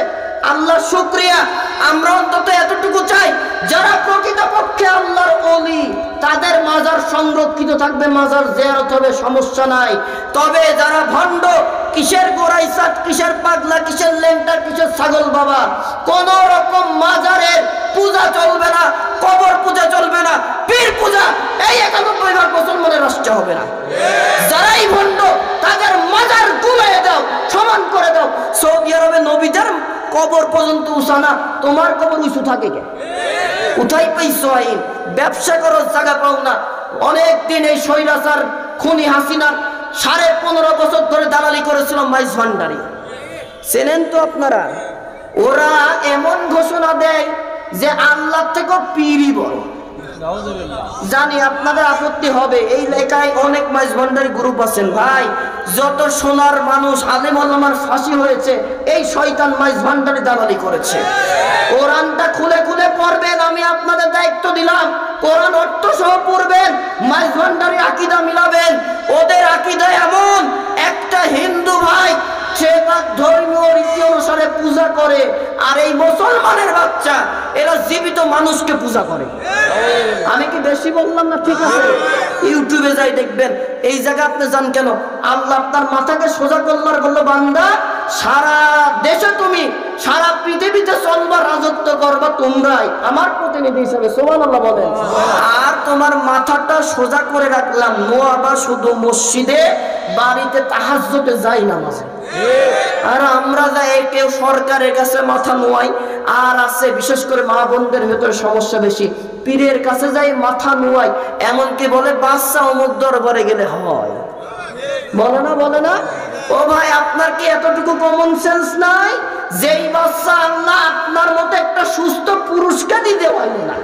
আল্লাহর শুকরিয়া। আমরা অন্তত এতটুকু চাই, যারা প্রকৃতপক্ষে আল্লাহর ওলি তাদের মাজার সংরক্ষিত থাকবে, মাজার জিয়ারত হবে, সমস্যা নাই। তবে যারা ভণ্ড, কিসের গোরাইসাত, কিসের পাগলা, কিসের লেন্টার, কিসের ছাগল বাবা, কোন রকম মাজারের পূজা চলবে না, কবর পূজা চলবে না, পীর পূজা, এই 91 মুসলমানের রাষ্ট্র হবে না। যারাই ভণ্ড তাদের মাজার গুলিয়ে দাও, সমান করে দাও। সৌদি আরবে নবীদের কবর পর্যন্ত উঁচা না, তোমার কবর উঁচু থাকে কে? উঠাই পাইছো আইন, ব্যবসা করার জায়গা পাও না। অনেকদিন এই স্বৈরাচার খুনি হাসিনার 15.5 বছর ধরে দালালি করেছিল মাইজ ভান্ডারি, চেনেন তো আপনারা। ওরা এমন ঘোষণা দেয় যে আল্লাহ থেকে পীরই বড়। জানি আপনাদের আপত্তি হবে, এই লেখায় অনেক মাইজ ভান্ডারি গ্রুপ আছেন ভাই। যত সোনার মানুষ আলেম ওলামার ফাঁসি হয়েছে, এই শয়তান মাইজ ভান্ডারি দালালি করেছে। কোরআনটা খুলে খুলে পড়বেন, আমি আপনাদের দায়িত্ব দিলাম। কোরআন অর্থ সহ পড়বেন, মাইজ ভান্ডারি আকীদা মিলাবেন। ওদের আকীদা এমন, একটা হিন্দু ভাই সে তার ধর্মীয় রীতি অনুসারে পূজা করে, আর এই মুসলমানের বাচ্চা এরা জীবিত মানুষকে পূজা করে। আমি কি বেশি বললাম না? ঠিক আছে, ইউটিউবে যাই দেখবেন। এই জায়গা আপনি যান কেন? আল্লাহ আপনার মাথাকে সোজা করলার বললো, বান্দা সারা দেশে তুমি, সারা পৃথিবীতে চলবা, রাজত্ব করবা তোমরাই, আমার প্রতিনিধি হিসাবে। সুবহানাল্লাহ বলেন। আর তোমার মাথাটা সোজা করে রাখলাম, নোয়াবা শুধু মসজিদে, বাড়িতে তাহাজ্জুদে যাই নামাজে। আর আমরা যাই কেউ সরকারের কাছে মাথা নোয়াই, আর আছে বিশেষ করে মা বোনদের ভেতরে সমস্যা বেশি, পীরের কাছে যাই মাথা নোয়াই। এমনকি বলে বাচ্চা অমুক দরবারে গেলে হয়, বলে না? বলে না? ও ভাই, আপনার কি এতটুকু কমন সেন্স নাই? যেই বাচ্চা আল্লাহ আপনার মতো একটা সুস্থ পুরুষকে দিতে পারবে না,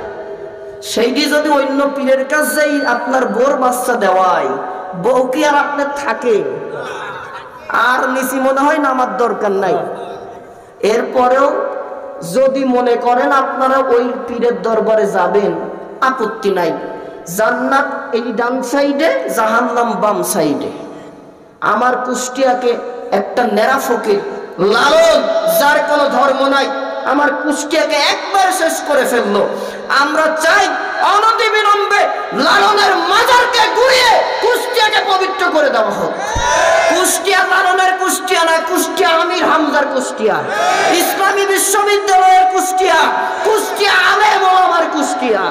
সেইটি যদি অন্য পীরের কাছে আপনার বোর বাচ্চা দেওয়ায়, বউ কি আর আপনার থাকে? আর নিচি মনে হয় না আমার দরকার নাই। এরপরেও যদি মনে করেন আপনারা ওই পীরের দরবারে যাবেন, আপত্তি নাই। জান্নাত এই ডান সাইডে, জাহান্নাম বাম সাইডে। আমার কুষ্টিয়াকে একটা নেরা ফকির লালন, যার কোনো ধর্ম নাই, আমার কুষ্টিয়াকে একবার শেষ করে ফেললো। আমরা চাই অনতিবিলম্বে লালনের মাজারকে ঘুরিয়ে কুষ্টিয়াকে পবিত্র করে দেওয়া হোক। কুষ্টিয়া লালনের কুষ্টিয়া না, কুষ্টিয়া আমির হামজার কুষ্টিয়া, ইসলামী বিশ্ববিদ্যালয়ের কুষ্টিয়া, কুষ্টিয়া আলেম ওলামার কুষ্টিয়া।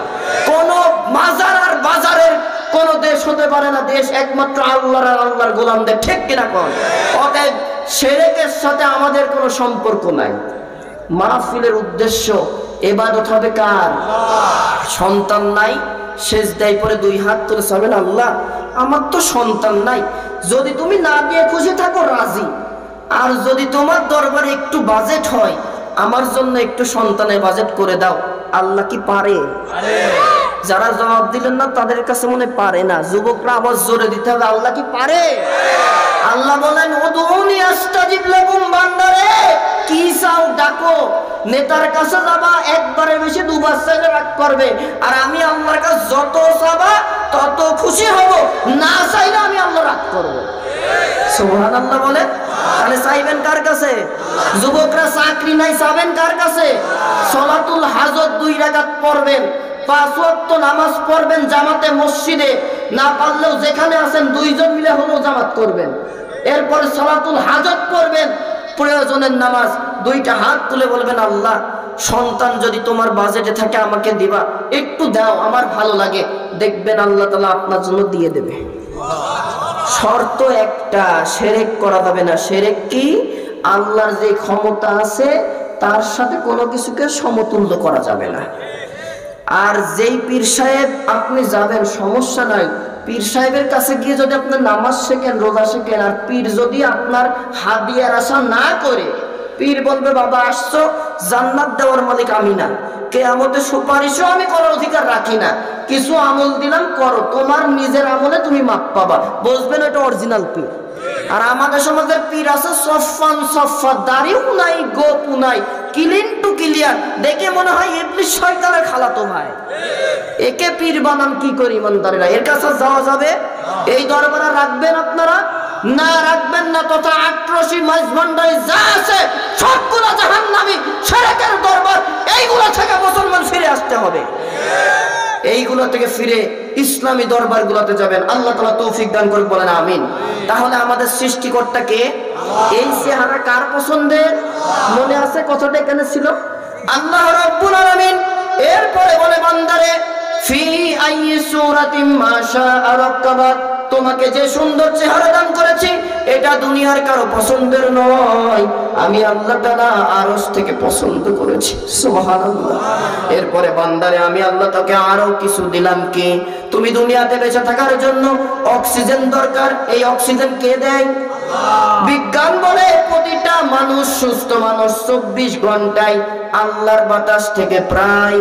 কোন মাজার আর বাজারের কোন দেশ হতে পারে না, দেশ একমাত্র আল্লাহর আর আল্লাহর গোলামদের, ঠিক কিনা কোন? অতএব শিরকের সাথে আমাদের কোনো সম্পর্ক নাই। মাহফিলের উদ্দেশ্য ইবাদত হবে কার? সন্তান নাই, সেজদায় পড়ে দুই হাত তুলে বলেন, আল্লাহ আমার তো সন্তান নাই, যদি তুমি না দিয়ে খুশি থাকো রাজি, আর যদি তোমার দরবারে একটু বাজেট হয় আমার জন্য একটু সন্তানের বাজেট করে দাও। আল্লাহ কি পারে? যারা জবাব দিলেন না তাদের কাছে মনে পারে না। যুবকরা আবার জোরে দিতে হবে, আল্লাহ কি পারে? আল্লাহ বলেন উদউনি আস্তাজিব লাকুম, বান্দারে কি চাও ডাকো। নেতার কাছে যাবা একবারে বেশি দুবার চাইলে রাগ করবে, আর আমি আল্লাহর কাছে যত চাবা তত খুশি হব, না চাইলে আমি আল্লাহ রাগ করব। সুবহানাল্লাহ বলে। তাহলে চাইবেন কার কাছে? যুবকরা চাকরি নাই, চাবেন কার কাছে? সালাতুল হাজত 2 রাকাত পড়বেন, 5 ওয়াক্ত নামাজ পড়বেন জামাতে মসজিদে, না পারলেও যেখানে আছেন 2 জন মিলে হলেও জামাত করবেন। এরপরে সালাতুল হাজত পড়বেন, প্রয়োজনের নামাজ, 2টা হাত তুলে বলবেন, আল্লাহ সন্তান যদি তোমার বাজেটে থাকে আমাকে দিবা, একটু দাও আমার ভালো লাগে। দেখবেন আল্লাহ তাআলা আপনার জন্য দিয়ে দেবে। শর্ত একটা, শিরক করা যাবে না। শিরক কি? আল্লাহর যে ক্ষমতা আছে তার সাথে কোনো কিছুকে সমতুল্য করা যাবে না। আর যেই পীর সাহেব আপনি যাবেন সমস্যা নাই, পীর সাহেবের কাছে গিয়ে যদি আপনি নামাজ শেখেন, রোজা শেখেন, আর পীর যদি আপনার হাদিয়ার আশা না করে, পীর বলবে বাবা আসছো, জান্নাত দেওয়ার মালিক আমি না, কিয়ামতে সুপারিশও আমি করার অধিকার রাখি না, কিছু আমল দিলাম করো, তোমার নিজের আমলে তুমি মাপ পাবা, বুঝবেন এটা অরিজিনাল পীর। আর আমাদের সমাজের পীর আছে সফান সফা, দাড়িও নাই, গোপও নাই, ক্লিন টু ক্লিয়ার, দেখে মনে হয় ইবলিস শয়তানের খালাতো ভাই। একে পীর বানান কি করি ইমানদারেরা? এর কাছে যাওয়া যাবে? এই দরবারে রাখবেন আপনারা? না রাখবেন না, তথা ৮৮ মাইজ ভান্ডারে যা আছে সবগুলো জাহান্নামী শিরকের দরবার। এইগুলো থেকে মুসলমান ফিরে আসতে হবে, এইগুলো থেকে ফিরে ইসলামী দরবারগুলোতে যাবেন। আল্লাহ তাআলা তৌফিক দান করুন, বলেন আমিন। তাহলে আমাদের সৃষ্টিকর্তা কে? এই চেহারা কার পছন্দের? মনে আছে কথাটা এখানে ছিল, আল্লাহ রাব্বুল আলামিন। এরপরে বলে বান্দারে ফি আইয়ি সূরাতিন মা শাআ রাক্কাবাক, তোমাকে যে সুন্দর চেহারা দান করেছি এটা দুনিয়ার কারো পছন্দের নয়, আমি আল্লাহ তাআলা আরশ থেকে পছন্দ করেছি। সুবহানাল্লাহ। এরপরে বান্দারে আমি আল্লাহ তোকে আরো কিছু দিলাম, কি? তুমি দুনিয়াতে বেঁচে থাকার জন্য অক্সিজেন দরকার, এই অক্সিজেন কে দেয়? বিজ্ঞান বলে প্রতিটা মানুষ, সুস্থ মানুষ 24 ঘন্টায় আল্লাহর বাতাস থেকে প্রায়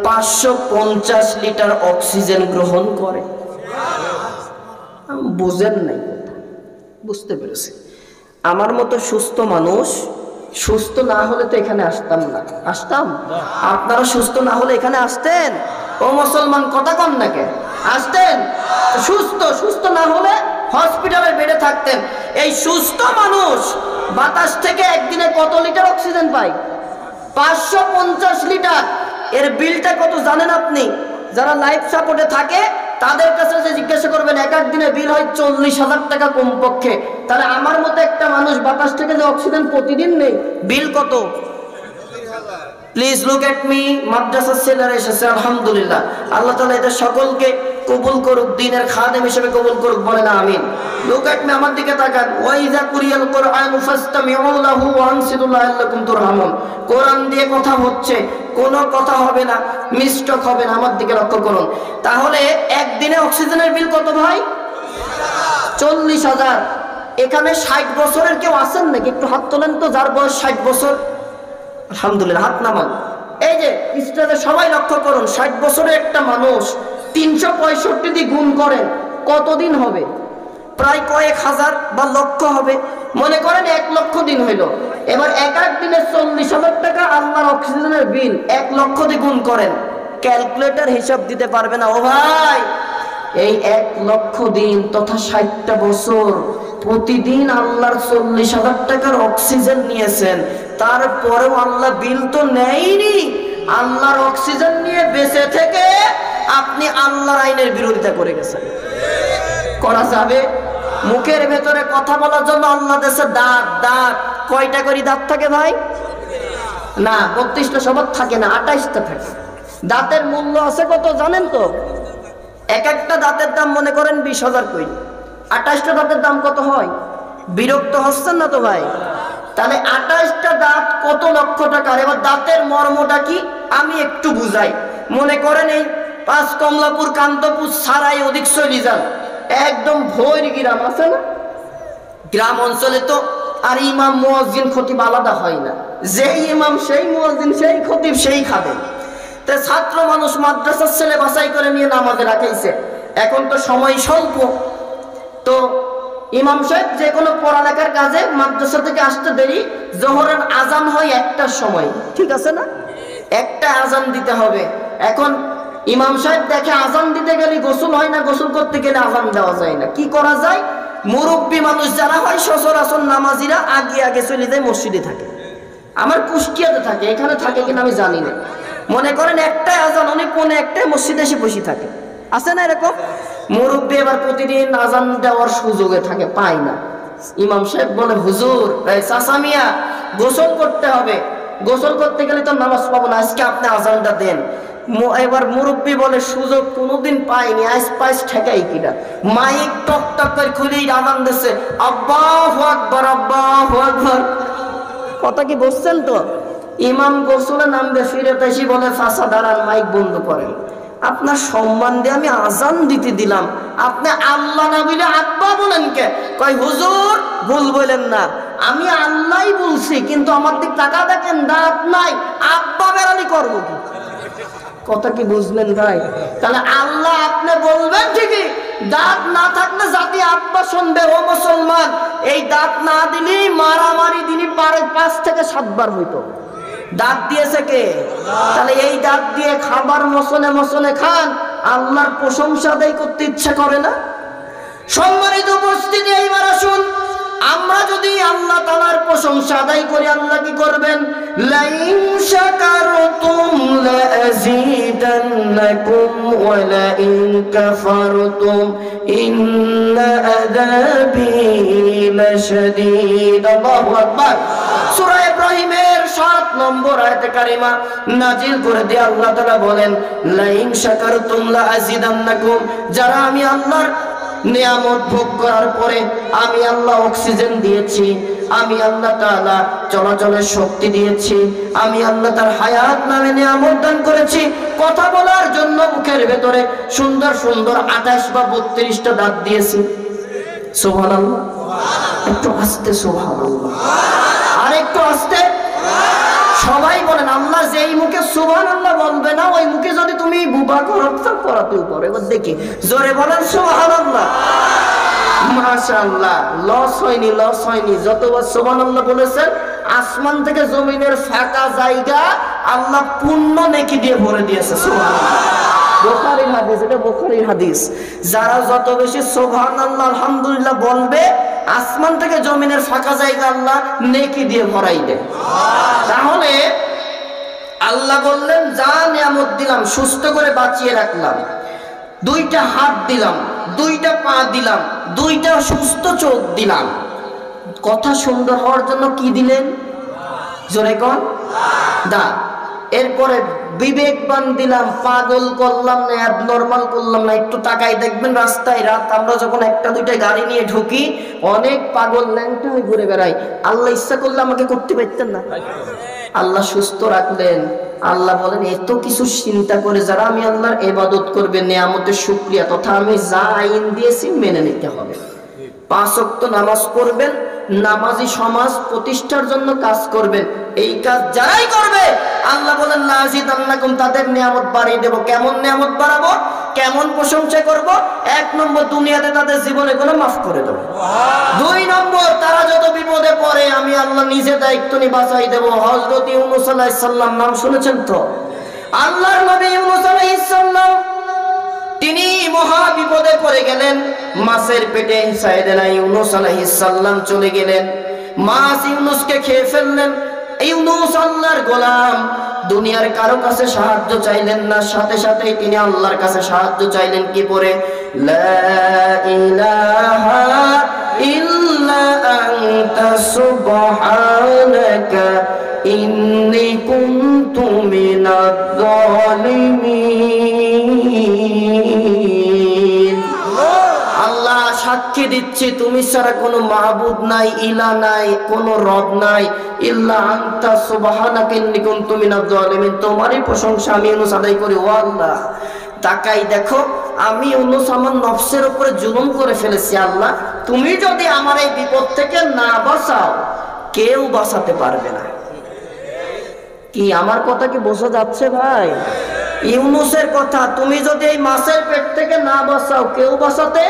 550 লিটার অক্সিজেন গ্রহণ করে। বুঝেন নাই? বুঝতে পেরেছি। আমার মতো সুস্থ মানুষ, সুস্থ না হলে তো এখানে আসতাম না। আসতাম? আপনারা সুস্থ না হলে এখানে আসতেন? ও মুসলমান কথা কন নাকি? আসতেন? সুস্থ না হলে হসপিটালের বেডে থাকতেন। এই সুস্থ মানুষ বাতাস থেকে একদিনে কত লিটার অক্সিজেন পায়? 550 লিটার। এর বিলটা কত জানেন আপনি? যারা লাইফ সাপোর্টে থাকে তাদের কাছে যে জিজ্ঞাসা করবেন, এক এক দিনে বিল হয় 40,000 টাকা কমপক্ষে। তাহলে আমার মতো একটা মানুষ বাতাস থেকে যে অক্সিজেন প্রতিদিন নেই, বিল কত? Please look at me. মাদ্রাসার ছেলেরা এসেছে, আলহামদুলিল্লাহ। আল্লাহ তাআলা এদের সকলকে কবুল করুক, দ্বীনের খাদেম হিসেবে কবুল করুক, বলেন আমিন। লুক এট মি, আমার দিকে তাকান। ওয়াইযা কুরিয়াল কুরআনু ফাসতামিউ লাহু ওয়া আনসিতু লাআল্লাকুম তুরহামুন। কোরআন দিয়ে কথা হচ্ছে, কোনো কথা হবে না, মিস্টেক হবে না, আমার দিকে লক্ষ্য করুন। তাহলে একদিনে অক্সিজেনের বিল কত ভাই? 40,000। এখানে 60 বছরের কেউ আছেন নাকি? একটু হাত তোলেন তো, যার বয়স 60 বছর। আলহামদুলিল্লাহ, হাত নামান। এই যে স্টেজে সবাই লক্ষ্য করুন, 60 বছরের একটা মানুষ 365 দিয়ে গুণ করেন কতদিন হবে? প্রায় কয়েক হাজার বা লক্ষ হবে। মনে করেন 1 লক্ষ দিন হইল। এবার এক এক দিনে 40,000 টাকা আল্লাহর অক্সিজেনের বিল, 1 লক্ষ দিয়ে গুণ করেন। ক্যালকুলেটর হিসাব দিতে পারবে না ও ভাই। এই 1 লক্ষ দিন তথা 60টা বছর প্রতিদিন আল্লাহর 40,000 টাকার অক্সিজেন নিয়েছেন, তারপরেও আল্লাহ বিল তো নেয়নি। আল্লাহর অক্সিজেন নিয়ে বেঁচে থেকে আপনি আল্লাহর আইনের বিরোধিতা করে গেছেন। করা যাবে? মুখের ভেতরে কথা বলার জন্য আল্লাহ দেশে দাঁত কয়টা করে দাঁত থাকে ভাই? না, 32টা সবার থাকে না, 28টা থাকে। দাঁতের মূল্য আছে কত জানেন তো? এক একটা দাঁতের দাম মনে করেন 20,000 কই। 28টা দাঁতের দাম কত হয়? বিরক্ত হচ্ছেন না তো ভাই? তাহলে 28টা দাঁত কত লক্ষ টাকার? এবার দাঁতের মর্মটা কি আমি একটু বুঝাই। মনে করেন এই 5 কমলাপুর কান্তপুর সারাই ওদিক চলে যান, একদম ভৈর গ্রাম আছে না, গ্রাম অঞ্চলে তো আর ইমাম মুয়াজ্জিন খতিব আলাদা হয় না, যেই ইমাম সেই মুয়াজ্জিন সেই খতিব সেই খাবে। তো ছাত্র মানুষ মাদ্রাসার ছেলে বাছাই করে নিয়ে নামাজে রাখাইছে। এখন তো সময় স্বল্প, তো ইমাম সাহেব যে কোনো পড়ালেখার কাজে মাদ্রাসা থেকে আসতে দেরি, জোহরের আজান হয় 1টার সময়, ঠিক আছে না, 1টা আজান দিতে হবে। এখন ইমাম সাহেব দেখে আজান দিতে গেলে গোসল হয় না, গোসল করতে গেলে আজান দেওয়া যায় না, কি করা যায়? মুরব্বী মানুষ যারা হয় সচরাচর নামাজিরা আগে আগে চলে যায়, মসজিদে থাকে। আমার কুষ্টিয়াতে থাকে, এখানে থাকে কিনা আমি জানি না। মনে করেন 1টায় আজান, উনি 1:45 মসজিদে এসে বসে থাকে, আছে না এরকম? মুরব্বী এবার প্রতিদিন আজান দেওয়ার সুযোগে থাকে, পায় না। ইমাম সাহেব বলে, হুজুর চাচা মিয়া গোসল করতে হবে, গোসল করতে গেলে তো নামাজ পাবো না, আজকে আপনি আজানটা দেন। এবার মুরব্বী বলে, সুযোগ কোনোদিন পাইনি, আজ পাইস ঠেকাই কিনা। মাইক টক টক করে খুলেই আজান দিচ্ছে, আল্লাহু আকবার আল্লাহু আকবার। কথা কি বুঝছেন তো? ইমাম গোসলে নামবে, ফিরে এসে বলে, চাচা দাঁড়ান, মাইক বন্ধ করেন, আপনার সম্মান দিয়ে আমি আজান দিতে দিলাম, আপনি আল্লাহ না বলে আব্বা বলেন কে? কয়, হুজুর ভুল বলেন না, আমি আল্লাহই বলছি, কিন্তু আমার দিক টাকা দেখেন, দাঁত নাই, আব্বা বেড়ালি করবো কি? কথা কি বুঝলেন ভাই? তাহলে আল্লাহ আপনি বলবেন ঠিকই, দাঁত না থাকলে জাতি আব্বা শুনবে। ও মুসলমান, এই দাঁত না দিলেই মারামারি দিনই 5 থেকে 7 বার হইতো। দাঁত দিয়েছে কে? তাহলে এই দাঁত দিয়ে খাবার মসনে মসনে খান, আল্লাহর প্রশংসা আদায় করতে ইচ্ছা করে না? সম্মানিত উপস্থিতি, এইবার আসুন, আমরা যদি আল্লাহ তাআলার প্রশংসা আদায় করি, আল্লাহ কি করবেন? লাইন শাকারতুম লাযীদান্নাকুম ওয়া লাইন কাফারতুম ইন্না আযাবী লাশাদীদ। আল্লাহু আকবার। সূরা ইব্রাহিমের 7 নম্বর আয়াতে কারিমা নাজিল করে দিয়ে আল্লাহ তাআলা বলেন, লাইন শাকারতুম লাযীদান্নাকুম, যারা আমি আল্লাহর নিয়ামত ভোগ করার পরে আমি আল্লাহ অক্সিজেন দিয়েছি, আমি আল্লাহ তাআলা চলাচলের শক্তি দিয়েছি, আমি আল্লাহ তার হায়াত নামে নিয়ামত দান করেছি, কথা বলার জন্য মুখের ভেতরে সুন্দর সুন্দর 28 বা 32টা দাঁত দিয়েছি। সুবহানাল্লাহ। একটু আস্তে সুবহানাল্লাহ, আর একটু আস্তে। সবাই বলেন, আল্লাহ যেই মুখে সুবহানাল্লাহ বলবে না, ওই মুখে যদি তুমি বুবা করো তো পড়াতেও পারো। এবার দেখি, জোরে বলেন সুবহানাল্লাহ। মাশাআল্লাহ, লস হয়নি, লস হয়নি। যতবার সুবহানাল্লাহ বলেছেন, আসমান থেকে জমিনের ফাঁকা জায়গা আল্লাহ পূর্ণ নেকি দিয়ে ভরে দিয়েছে। সুবহানাল্লাহ। বুখারীর হাদিস, এটা বুখারীর হাদিস। যারা যত বেশি সুবহানাল্লাহ আলহামদুলিল্লাহ বলবে, আসমান থেকে জমিনের ফাঁকা জায়গা আল্লাহ নেকি দিয়ে ভরাই দেয়। তাহলে আল্লাহ বললেন, যা নিয়ামত দিলাম, সুস্থ করে বাঁচিয়ে রাখলাম, 2টা হাত দিলাম, 2টা পা দিলাম, 2টা সুস্থ চোখ দিলাম, কথা সুন্দর হওয়ার জন্য কি দিলেন? জোরে কোন? দাঁত। এরপরে বিবেকবান দিলাম, পাগল করলাম না, অ্যাবনর্মাল করলাম না। একটু তাকাই দেখবেন, রাস্তায় রাত আমরা যখন 1টা 2টা গাড়ি নিয়ে ঢুকি, অনেক পাগল ল্যাংটা হয়ে ঘুরে বেড়াই। আল্লাহ ইচ্ছা করলে আমাকে করতে পারতেন না, আল্লাহ সুস্থ রাখলেন। আল্লাহ বলেন, এত কিছু চিন্তা করে যারা আমি আল্লাহর ইবাদত করবে, নিয়ামতের শুকরিয়া তথা আমি যা আইন দিয়েছি মেনে নিতে হবে। 5 ওয়াক্ত নামাজ পড়বেন, নামাজি সমাজ প্রতিষ্ঠার জন্য কাজ করবেন। এই কাজ যারাই করবে, আল্লাহ বলেন, লাযীদান্নাকুম, তাদের নিয়ামত বাড়িয়ে দেব। কেমন নিয়ামত বাড়াবো? কেমন প্রশংসা করব? 1 নম্বর, দুনিয়াতে তাদের জীবনে গুলো মাফ করে দেব। 2 নম্বর, তারা যত বিপদে পড়ে আমি আল্লাহ নিজে দায়িত্ব নিয়ে বাঁচাই দেব। হযরত ইউনূস আলাইহিস সালাম নাম শুনেছেন তো? আল্লাহর নবী ইউনূস আলাইহিস সালাম, তিনি মহা বিপদে পড়ে গেলেন। মাছের পেটে সাইয়েদনা ইউনূস আলাইহিস সালাম চলে গেলেন, মাছ ইউনূসকে খেয়ে ফেললেন। ইউনূস আল্লাহর গোলাম, দুনিয়ার কারো কাছে সাহায্য চাইলেন না, সাথে সাথে তিনি আল্লাহর কাছে সাহায্য চাইলেন কি পড়ে? লা ইলাহা ইল্লা আনতা সুবহানাকা ইন্নী কুনতু মিনাজ জালিমিন। আল্লাহ সাক্ষী দিচ্ছি তুমি ছাড়া কোনো মাহবুদ নাই, ইলা নাই, কোনো রব নাই, ইল্লা আনতা সুবহানাকা ইন্নী কুনতু মিনাজ জালিমিন। তোমারই প্রশংসা আমি ইউনূস আদায় করি। ও আল্লাহ, তাকাই দেখো আমি ইউনূস আমার নফসের উপরে জুলুম করে ফেলেছি। আল্লাহ, তুমি যদি আমার এই বিপদ থেকে না বাঁচাও, কেউ বাঁচাতে পারবে না। কি আমার কথা কি বোঝা যাচ্ছে ভাই? ইউনূসের কথা, তুমি যদি এই মাছের পেট থেকে না বাঁচাও, কেউ বাঁচাতে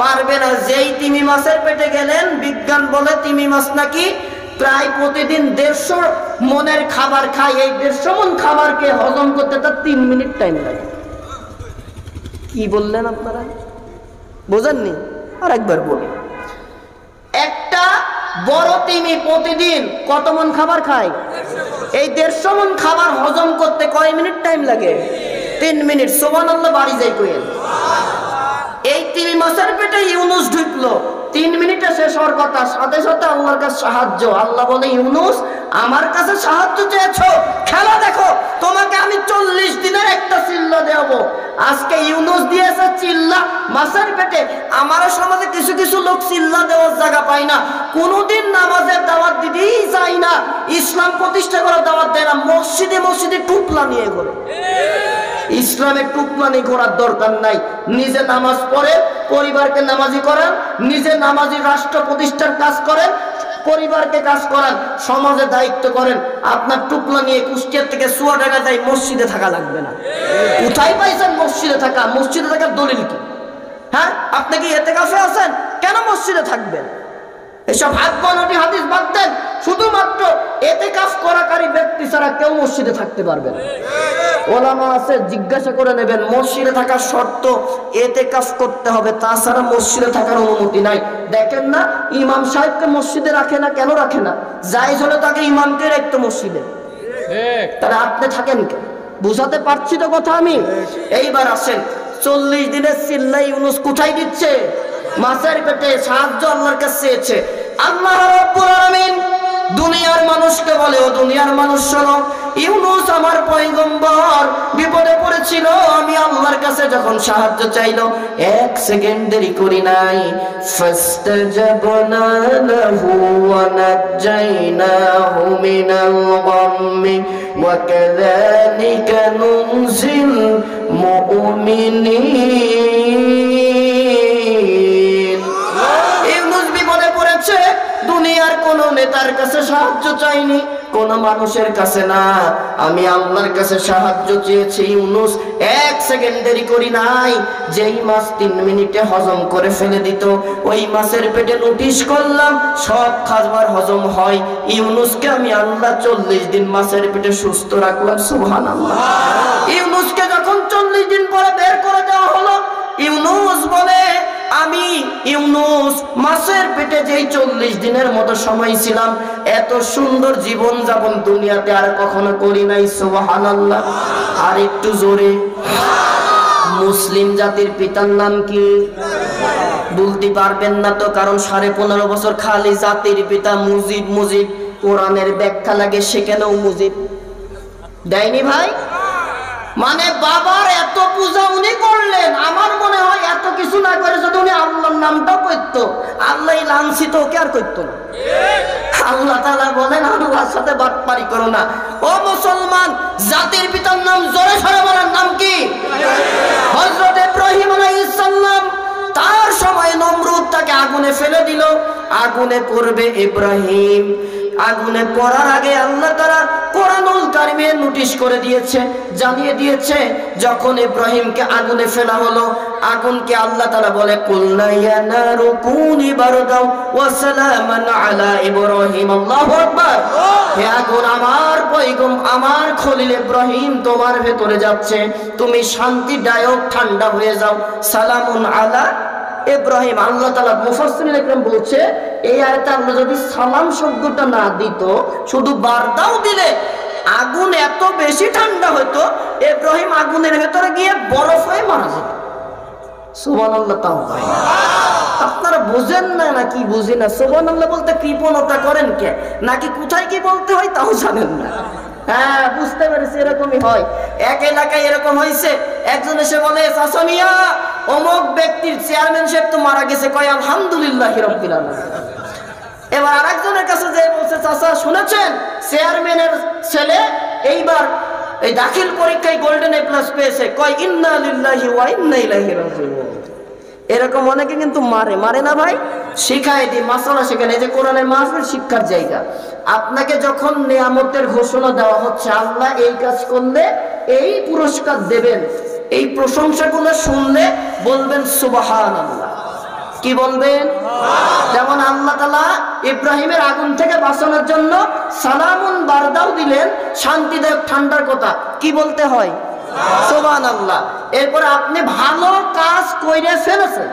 পারবে না। যেই তিমি মাছের পেটে গেলেন, বিজ্ঞান বলে তিমি মাছ নাকি প্রায় প্রতিদিন 150 মনের খাবার খায়। এই 150 মন খাবারকে হজম করতে তার 3 মিনিট টাইম লাগে। কি বললেন আপনারা? বোঝেননি? আর একবার বলি, একটা বড় তিমি প্রতিদিন কত মন খাবার খায়? এই 150 মন খাবার হজম করতে কয় মিনিট টাইম লাগে? 3 মিনিট। সুবহানাল্লাহ, বাড়ি যাই কইেন। এই তিমি মাছের পেটে ইউনূস ঢুকলো, 3 মিনিটে শেষ হওয়ার কথা, সাথে সাথে আল্লাহর কাছে সাহায্য। আল্লাহ বলে, ইউনূস আমার কাছে সাহায্য চেয়েছো, খেলা দেখো, তোমাকে আমি 40 দিনের একটা চিল্লা দেবো। আজকে ইউনূস দিয়েছে চিল্লা মাছের পেটে। আমার সমাজে কিছু কিছু লোক চিল্লা দেওয়ার জায়গা পায় না, কোনোদিন নামাজের দাওয়াত দিতেই চাই না, ইসলাম প্রতিষ্ঠা করার দাওয়াত দেয় না, মসজিদে মসজিদে টুপলা নিয়ে ঘোরে। ইসলামে টুকমানি করার দরকার নাই। নিজে নামাজ পড়ে পরিবারকে নামাজি করেন, নিজে নামাজি রাষ্ট্র প্রতিষ্ঠার কাজ করেন, পরিবারকে কাজ করান, সমাজে দায়িত্ব করেন। আপনার টুকলা নিয়ে কুষ্টিয়া থেকে চুয়াডাঙ্গা যাই, মসজিদে থাকা লাগবে না। কোথায় পাইছেন মসজিদে থাকা? মসজিদে থাকার দলিল কি? হ্যাঁ, আপনি কি ইতিকাফে আছেন? কেন মসজিদে থাকবেন? এসব হাত বানাটি হাদিস বাদ দেন। শুধুমাত্র ইতিকাফ করাকারী ব্যক্তি ছাড়া কেউ মসজিদে থাকতে পারবে না। ওলামা আছে, জিজ্ঞাসা করে নেবেন। মসজিদে থাকার শর্ত ইতিকাফ করতে হবে, তাছাড়া মসজিদে থাকার অনুমতি নাই। দেখেন না, ইমাম সাহেবকে মসজিদে রাখে না, কেন রাখে না? জায়েজ হলে তাকে ইমামকে রাখতো মসজিদে, তাহলে আপনি থাকেন কেন? বুঝাতে পারছি তো কথা আমি? এইবার আসেন, 40 দিনের চিল্লা ইউনূস কোথায় দিচ্ছে? মাছের পেটে। সাহায্য আল্লাহর কাছে চেয়েছে। আল্লাহ রাব্বুল আলামিন দুনিয়ার মানুষকে বলে, ও দুনিয়ার মানুষ শোনো, ইউনূস আমার পয়গম্বর বিপদে পড়েছিল, আমি আল্লাহর কাছে যখন সাহায্য চাইলো, 1 সেকেন্ড দেরি করি নাই। ফাস্তাজাবনা লাহু ওয়া নাজাইনাহু মিনাল গাম্মি ওয়া কাযালিকা নুনজিল মুমিনিন। ইউনূস বিপদে পড়েছে, দুনিয়ার কোন নেতার কাছে সাহায্য চাইনি, কোন মানুষের কাছে না, আমি আল্লাহর কাছে সাহায্য চেয়েছি। ইউনূস 1 সেকেন্ড দেরি করি নাই। যেই মাছ 3 মিনিটে হজম করে ফেলে দিত, ওই মাছের পেটে নোটিশ করলাম, সব খাবার হজম হয়। ইউনূসকে আমি আল্লাহ 40 দিন মাছের পেটে সুস্থ রাখলাম। সুবহানাল্লাহ। ইউনূসকে যখন 40 দিন পরে বের করে দেওয়া হলো, ইউনূস বলে, আমি ইউনূস মাছের পেটে যেই 40 দিনের মতো সময় ছিলাম, এত সুন্দর জীবন যাপন দুনিয়াতে আর কখনো করি নাই। সুবহানাল্লাহ। আর একটু জোরে। মুসলিম জাতির পিতার নাম কি? বলতে পারবেন না তো, কারণ 15.5 বছর খালি জাতির পিতা মুজিব মুজিব, কোরআনের ব্যাখ্যা লাগে সেখানেও মুজিব দেয়নি ভাই। মানে বাবার এত পূজা উনি করলেন, আমার মনে হয় এত কিছু না করে যদি উনি আল্লাহর নামটাও করত, আল্লাহ লাঞ্ছিত ওকে আর করত না। আল্লাহ তাআলা বলেন, আল্লাহর সাথে বাটপারি করো না। ও মুসলমান, জাতির পিতার নাম জোরে সরে বলার নাম কি? হযরত ইব্রাহিম আলাইহিস সালাম। তার সময় নমরুদ তাকে আগুনে ফেলে দিল, আগুনে পড়বে ইব্রাহিম। আগুনে পড়ার আগে আল্লাহ তাআলা কোরআনুল কারীমে নোটিশ করে দিয়েছে, জানিয়ে দিয়েছে, যখন ইব্রাহিমকে আগুনে ফেলা হলো, আগুনকে আল্লাহ তাআলা বলে, কুলনা ইয়া নারু কুনি বারদাও ওয়া সালামান আলা ইব্রাহিম। আল্লাহু আকবার। হে আগুন, আমার পয়গম আমার খলিল ইব্রাহিম তোমার ভেতরে যাচ্ছে, তুমি শান্তিদায়ক ঠান্ডা হয়ে যাও। সালামুন আলা ইব্রাহিম। আল্লাহ তাআলা মুফাসসিরিন ইকরাম বলছে, এই আয়াতে আল্লাহ যদি সালাম শব্দটা না দিত, শুধু বারদাও দিলে, আগুন এত বেশি ঠান্ডা হতো, ইব্রাহিম আগুনের ভেতরে গিয়ে বরফ হয়ে মারা যেত। সুবহানাল্লাহ। তাও ভাই আপনারা বুঝেন না নাকি? বুঝি না। সুবহানাল্লাহ বলতে কৃপণতা করেন কে? নাকি কোথায় কি বলতে হয় তাও জানেন না? হ্যাঁ, বুঝতে পেরেছি, এরকমই হয়। এক এলাকায় এরকম হয়েছে, একজন এসে বলে, চাচা মিয়া অমুক ব্যক্তির চেয়ারম্যান সাহেব তো মারা গেছে, কয় আলহামদুলিল্লাহ রাব্বিল আলামিন। এবার আরেকজনের কাছে যে বলছে, চাচা শুনেছেন চেয়ারম্যানের ছেলে এইবার এই দাখিল পরীক্ষায় গোল্ডেন এ প্লাস পেয়েছে, কয় ইন্না লিল্লাহি ওয়া ইন্না ইলাইহি রাজিউন। এরকম অনেকে কিন্তু মারে না ভাই, শিখাই দিই মাসালা সেখানে, যে কোরআনের মাহফিল শিক্ষার জায়গা। আপনাকে যখন নিয়ামতের ঘোষণা দেওয়া হচ্ছে, আল্লাহ এই কাজ করলে এই পুরস্কার দেবেন, এই প্রশংসাগুলো শুনলে বলবেন সুবহানাল্লাহ। কি বলবেন? যেমন আল্লাহ তাআলা ইব্রাহিমের আগুন থেকে বাঁচানোর জন্য সালামুন বারদাও দিলেন, শান্তিদায়ক ঠান্ডার কথা, কি বলতে হয়? সুবহানাল্লাহ। এরপর আপনি ভালো কাজ কইরে ফেলেছেন,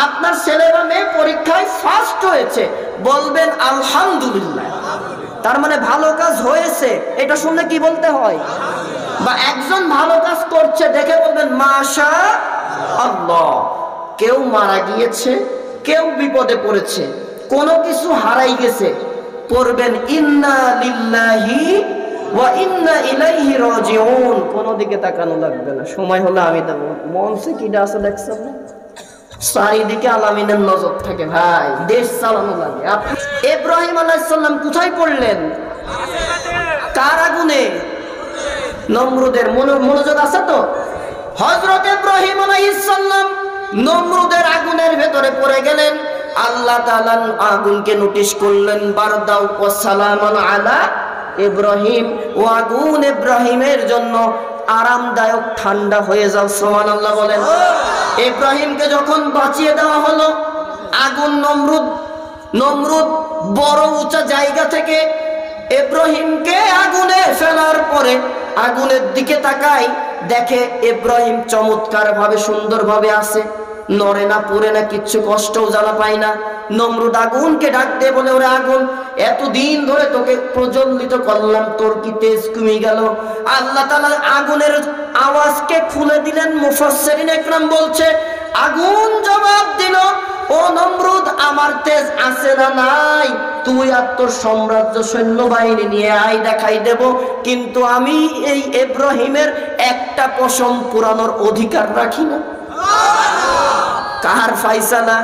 আপনার ছেলে বা মেয়ে পরীক্ষায় ফার্স্ট হয়েছে, বলবেন আলহামদুলিল্লাহ। তার মানে ভালো কাজ হয়েছে, এটা শুনলে কি বলতে হয়? বা একজন ভালো কাজ করছে দেখে বলবেন মাশাআল্লাহ। কেউ মারা গিয়েছে, কেউ বিপদে পড়েছে, কোনো কিছু হারাই গেছে, পড়বেন ইন্না লিল্লাহি ওয়া ইন্না ইলাইহি রাজিউন। কোন দিকে তাকানো লাগবে না, সময় হলে আমি দেব। মনসে কিডা আছে দেখছেন না, চারিদিকে আলামিনের নজর থাকে ভাই, দেশ চালানো লাগে। ইব্রাহিম আলাইহিস সালাম কোথায় পড়লেন? কার আগুনে? নমরুদের। মনোযোগ আছে তো? হযরত ইব্রাহিম আলাইহিস সালাম নমরুদের আগুনের ভেতরে পড়ে গেলেন। আল্লাহ তাআলা আগুনকে নোটিশ করলেন, বারদাউ ওয়া সালামান আলা ইব্রাহিম, ও আগুন ইব্রাহিমের জন্য আরামদায়ক ঠান্ডা হয়ে যাও। সুবহানাল্লাহ বলেন। ইব্রাহিমকে যখন বাঁচিয়ে দেওয়া হলো, আগুন নমরুদ বড় উঁচা জায়গা থেকে ইব্রাহিমকে আগুনে ফেলার পরে আগুনের দিকে তাকায়, দেখে ইব্রাহিম চমৎকার ভাবে সুন্দর ভাবে আছে, নড়ে না পুড়ে না, কিচ্ছু কষ্টও জ্বালা পায় না। নমরুদ আগুনকে ডাক দিয়ে বলে, ওরে আগুন, এতদিন ধরে তোকে প্রজ্বলিত করলাম, তোর কি তেজ কমে গেল? আল্লাহ তাআলা আগুনের আওয়াজকে খুলে দিলেন। মুফাসসিরিন ইকরাম বলছে, আগুন জবাব দিল, ও নমরুদ, আমার তেজ আছে না নাই, তুই আর তোর সাম্রাজ্য সৈন্যবাহিনী নিয়ে আয়, দেখাই দেব, কিন্তু আমি এই ইব্রাহিমের একটা পশম পুরানোর অধিকার রাখি না। কার ফায়সালা?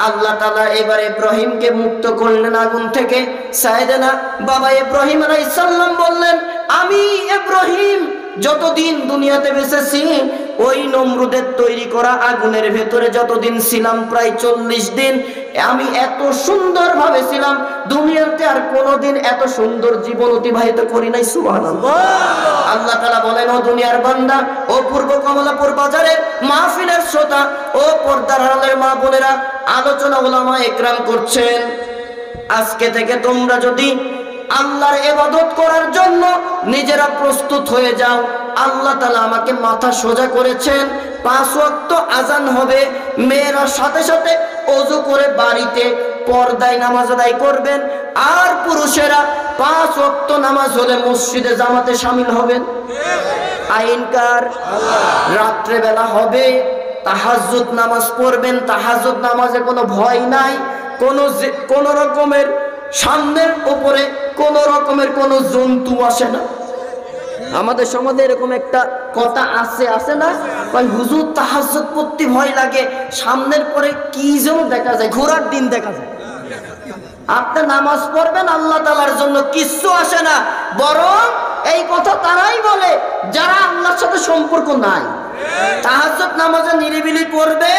আল্লাহ তাআলা এবার ইব্রাহিমকে মুক্ত করলেন আগুন থেকে। সাইয়েদনা বাবা ইব্রাহিম আলাইহিস সালাম বললেন, আমি ইব্রাহিম যতদিন দুনিয়াতে বেঁচেছি, ওই নমরুদের তৈরি করা আগুনের ভেতরে যতদিন ছিলাম, প্রায় 40 দিন, আমি এত সুন্দর ভাবে ছিলাম, দুনিয়াতে আর কোনোদিন এত সুন্দর জীবন অতিবাহিত করি নাই। সুবহানাল্লাহ। আল্লাহ তাআলা বলেন, ও দুনিয়ার বান্দা, ও পূর্ব কমলাপুর বাজারের মাহফিলের শ্রোতা, ও পর্দার আড়ালের মা বোনেরা, আলোচনা উলামা ইকরাম করছেন, আজকে থেকে তোমরা যদি আল্লাহর ইবাদত করার জন্য নিজেরা প্রস্তুত হয়ে যাও। আল্লাহ তাআলা আমাকে মাথা সোজা করেছেন, 5 ওয়াক্ত আজান হবে, মেয়েরা সাথে সাথে ওযু করে বাড়িতে পর্দায় নামাজ আদায় করবেন, আর পুরুষেরা 5 ওয়াক্ত নামাজ হলে মসজিদে জামাতে শামিল হবেন। আইনকার রাত্রে বেলা হবে, তাহাজ্জুদ নামাজ পড়বেন, তাহাজ্জুদ নামাজে কোনো ভয় নাই, কোনো রকমের সামনের উপরে কোন রকমের কোন জন্তু আসে না। আমাদের সমাজে এরকম একটা কথা আছে না, ভাই হুজুর তাহাজ্জুদ পড়তে ভয় লাগে, সামনের পরে কি যেন দেখা যায়, ঘোড়ার দিন দেখা যায়। আপনি নামাজ পড়বেন আল্লাহ তাআলার জন্য, কিচ্ছু আসে না। বরং এই কথা তারাই বলে যারা আল্লাহর সাথে সম্পর্ক নাই। তাহাজ্জুদ নামাজে নিরিবিলি পড়বে,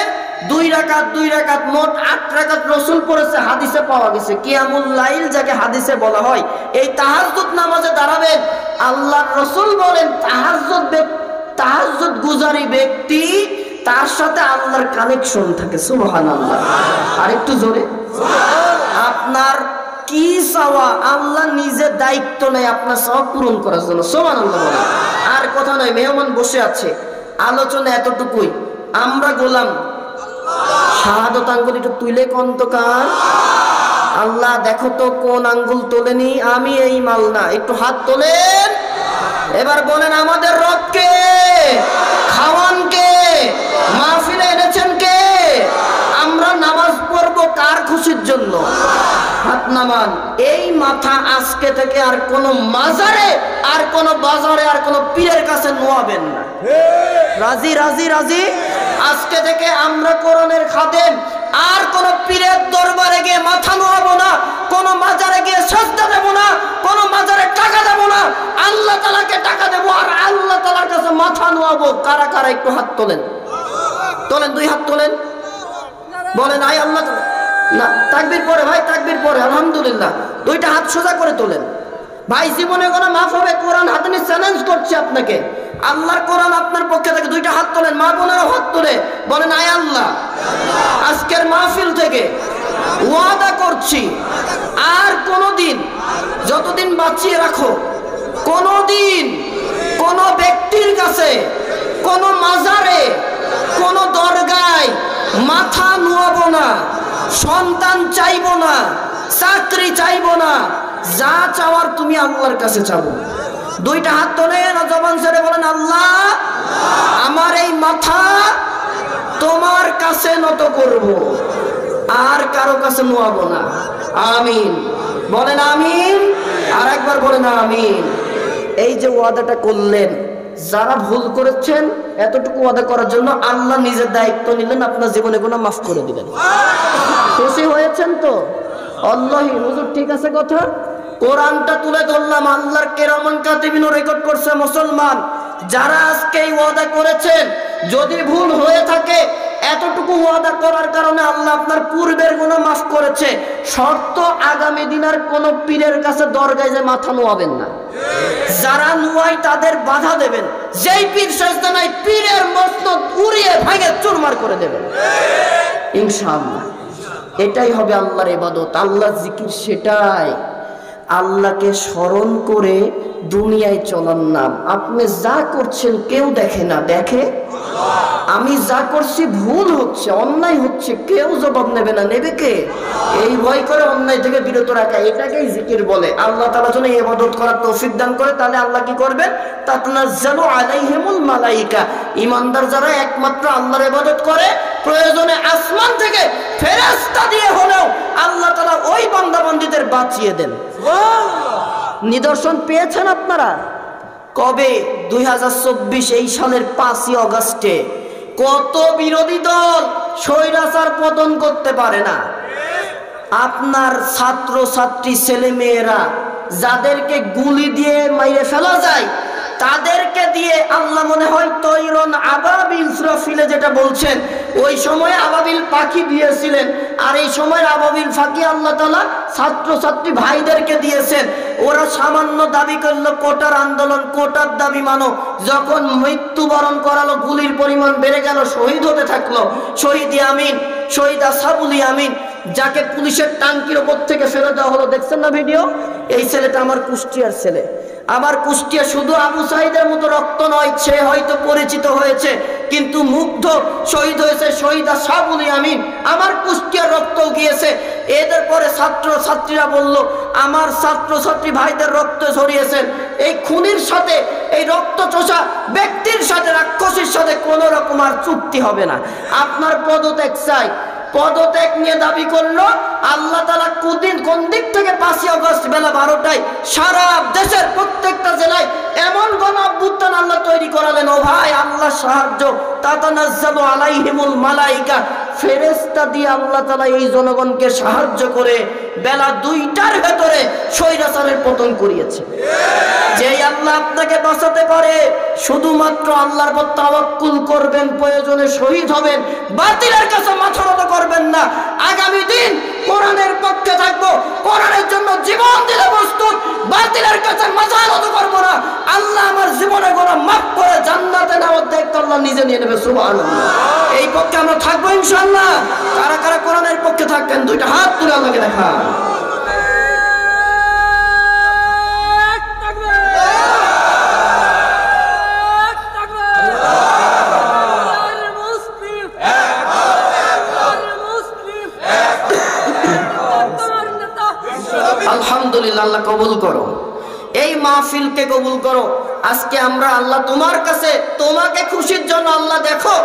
2 রাকাত মোট 8 রাকাত রাসূল পড়েছে, হাদিসে পাওয়া গেছে। কিয়ামুল লাইল যাকে হাদিসে বলা হয়, এই তাহাজ্জুদ নামাজে দাঁড়াবেন। আল্লাহর রাসূল বলেন, তাহাজ্জুদ গুজারি ব্যক্তি, তার সাথে আল্লাহর কানেকশন থাকে। সুবহানাল্লাহ। আর একটু জোরে। আপনার কি চাওয়া, আল্লাহ নিজে দায়িত্ব নেয় আপনার চাওয়া পূরণ করার জন্য। সুবহানাল্লাহ। আর কথা নয়, মেহমান বসে আছে, আলোচনা এতটুকুই। আমরা গোলাম, শাহাদত আঙ্গুল একটু তুলে কন্তকার, আল্লাহ দেখো তো কোন আঙ্গুল তোলেনি, আমি এই মাল না, একটু হাত তোলেন। এবার বলেন, আমাদের রব কে? খাওয়ান কে? মাহফিলে এনেছেন কে? আমরা নামাজ পড়বো কার খুশির জন্য? হাত নামান। এই মাথা আজকে থেকে আর কোন মাজারে, আর কোন বাজারে, আর কোন পীরের কাছে নোয়াবেন না। রাজি রাজি রাজি। আজকে থেকে আমরা কোরআনের খাদেম, আর কোন পীরের দরবারে গিয়ে মাথা নোয়াবো না, কোন মাজারে গিয়ে সাজদা দেব না, কোন মাজারে টাকা দেব না, আল্লাহ তাআলাকে টাকা দেব আর আল্লাহ তাআলার কাছে মাথা নোয়াবো। কারা কারা একটু হাত তোলেন, তোলেন, দুই হাত তোলেন, বলেন আয় আল্লাহ। না, তাকবীর পরে ভাই, তাকবীর পরে, আলহামদুলিল্লাহ। দুইটা হাত সোজা করে তোলেন ভাই, জীবনে কোনো মাফ হবে? কোরআন হাতে নিয়ে চ্যালেঞ্জ করছে আপনাকে, আল্লাহর কোরআন আপনার পক্ষে থেকে। দুইটা হাত তোলেন, মা বোনেরও হাত তোলে, বলেন আয় আল্লাহ, আজকের মাহফিল থেকে ওয়াদা করছি আর কোনোদিন, যতদিন বাঁচিয়ে রাখো, কোনোদিন কোন ব্যক্তির কাছে, কোন মাজারে, কোন দরগায় মাথা নুয়াবো না, সন্তান চাইবো না, চাকরি চাইবো না, যা চাওয়ার তুমি আল্লাহর কাছে চাবো। দুইটা হাত তোলেন, জবান ছেড়ে বলেন আল্লাহ, আমার এই মাথা তোমার কাছে নত করব, আর কারো কাছে নোয়াবো না। আমিন, বলেন আমিন, আর একবার বলেন আমিন। এই যে ওয়াদাটা করলেন, যারা ভুল করেছেন এতটুকু ওয়াদা করার জন্য আল্লাহ নিজের দায়িত্ব নিলেন, আপনার জীবনে গুনাহ মাফ করে দিলেন। খুশি হয়েছেন তো? আল্লাহি হুজুর ঠিক আছে কথা। কোরআনটা তুলে ধরলাম, আল্লাহর কিরামান কাতিবিনও রেকর্ড করছে। মুসলমান যারা আজকে এই ওয়াদা করেছেন, যদি ভুল হয়ে থাকে, এতটুকু ওয়াদা করার কারণে আল্লাহ আপনার পূর্বের গুনাহ মাফ করেছে। শর্ত, আগামী দিন আর কোন পীরের কাছে দরগায় যে মাথা নোয়াবেন না। যারা নুয়ায় তাদের বাধা দেবেন, যেই পীর সাজদা নাই, পীরের মসনদ উড়িয়ে ভাঙে চুরমার করে দেবেন ইনশাআল্লাহ। এটাই হবে আল্লাহর ইবাদত, আল্লাহর জিকির। সেটাই আল্লাহকে স্মরণ করে দুনিয়ায় চলার নাম। আপনি যা করছেন কেউ দেখে না, দেখে আমি যা করছি ভুল হচ্ছে, অন্যায় হচ্ছে, কেউ জবাব নেবে না, নেবে কে? এই ভয় করে অন্যায় থেকে বিরত রাখা, এটাকেই জিকির বলে। আল্লাহ তাআলা যেন ইবাদত করার তৌফিক দান করে, তাহলে আল্লাহ কি করবেন? তাতনাজ্জালু আলাইহিমুল মালাইকা। ঈমানদার যারা একমাত্র আল্লাহর ইবাদত করে, প্রয়োজনে আসমান থেকে ফেরেশতা দিয়ে হলেও আল্লাহ তাআলা ওই বান্দাবান্দীদের বাঁচিয়ে দেন। নিদর্শন পেয়েছেন আপনারা কবে? 2024 এই সালের 5ই আগস্টে কত বিরোধী দল স্বৈরাচার পতন করতে পারে না। আপনার ছাত্র ছাত্রী ছেলে মেয়েরা যাদেরকে গুলি দিয়ে মাইরে ফেলা যায়, তাদেরকে দিয়ে আল্লাহ মনে হয় তৈরন আবাবিল ইসরাফিলে যেটা বলছেন, ওই সময় আবাবিল পাখি দিয়েছিলেন, আর এই সময় আবাবিল পাখি আল্লাহ তাআলা ছাত্র ছাত্রী ভাইদেরকে দিয়েছেন। ওরা সামান্য দাবি করলো কোটার আন্দোলন, কোটার দাবি মানো। যখন মৃত্যুবরণ করালো, গুলির পরিমাণ বেড়ে গেল, শহীদ হতে থাকলো। শহীদ ইয়ামিন, শহীদ আসাবুল ইয়ামিন, যাকে পুলিশের টাঙ্কির ওপর থেকে ফেলে দেওয়া হলো, দেখছেন না ভিডিও? এই ছেলেটা আমার কুষ্টিয়ার ছেলে। আমার কুষ্টিয়া শুধু আবু সাইদের মতো রক্ত নয়, সে হয়তো পরিচিত হয়েছে, কিন্তু মুগ্ধ শহীদ হয়েছে শহীদ আসাবুল ইয়ামিন। আমার কুষ্টিয়ার রক্ত গিয়েছে। এদের পরে ছাত্র ছাত্রীরা বলল, আমার ছাত্র ছাত্রী ভাইদের রক্ত ঝরিয়েছেন। এই খুনির সাথে, এই রক্ত চোষা ব্যক্তির সাথে, রাক্ষসীর সাথে কোন রকম আর চুক্তি হবে না। আপনার পদত্যাগ চাই। পদত্যাগ নিয়ে দাবি করলো। আল্লাহ তাআলা কোন দিক থেকে 5ই আগস্ট বেলা 12টায় সারা দেশের প্রত্যেকটা জেলায় এমন গণ অভ্যুত্থান আল্লাহ তৈরি করালেন। ও ভাই, আল্লাহ সাহায্য। তাতানাজ্জালু আলাইহিমুল মালাইকা, ফেরেশতা দিয়ে আল্লাহ তাআলা এই জনগণকে সাহায্য করে বেলা 2টার ভেতরে স্বৈরাচারের পতন করিয়েছে। যেই আল্লাহ আপনাকে বাঁচাতে পারে, শুধুমাত্র আল্লাহর উপর তাওয়াক্কুল করবেন, প্রয়োজনে শহীদ হবেন, বাতিলের কাছে মাথা নত করবেন না। আগামী দিন কোরআনের পক্ষে থাকবো, কোরআনের জন্য জীবন দিতে প্রস্তুত, বাতিলের কাছে মাথা নত করব না। আল্লাহ আমার জীবনে গুনাহ মাফ করে জান্নাতে নেওয়ার দায়িত্ব আল্লাহ নিজে নিয়ে নেবে। সুবহানাল্লাহ। এই পক্ষে আমরা থাকবো ইনশাআল্লাহ। কারা কারা কোরআনের পক্ষে থাকবেন? দুইটা হাত তুলে আমাকে দেখা। আলহামদুলিল্লাহ, আল্লাহ কবুল করো, এই মাহফিলকে কবুল করো। আজকে আমরা আল্লাহ তোমার কাছে, তোমাকে খুশির জন্য আল্লাহ দেখো,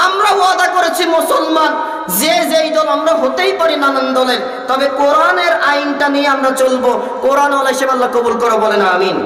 আমরা ওয়াদা করেছি মুসলমান, যে যেই দল আমরা হতেই পারি নানান দলের, তবে কোরআনের আইনটা নিয়ে আমরা চলবো। কোরআন ওয়ালা হিসেবে আল্লাহ কবুল করো, বলেন আমিন।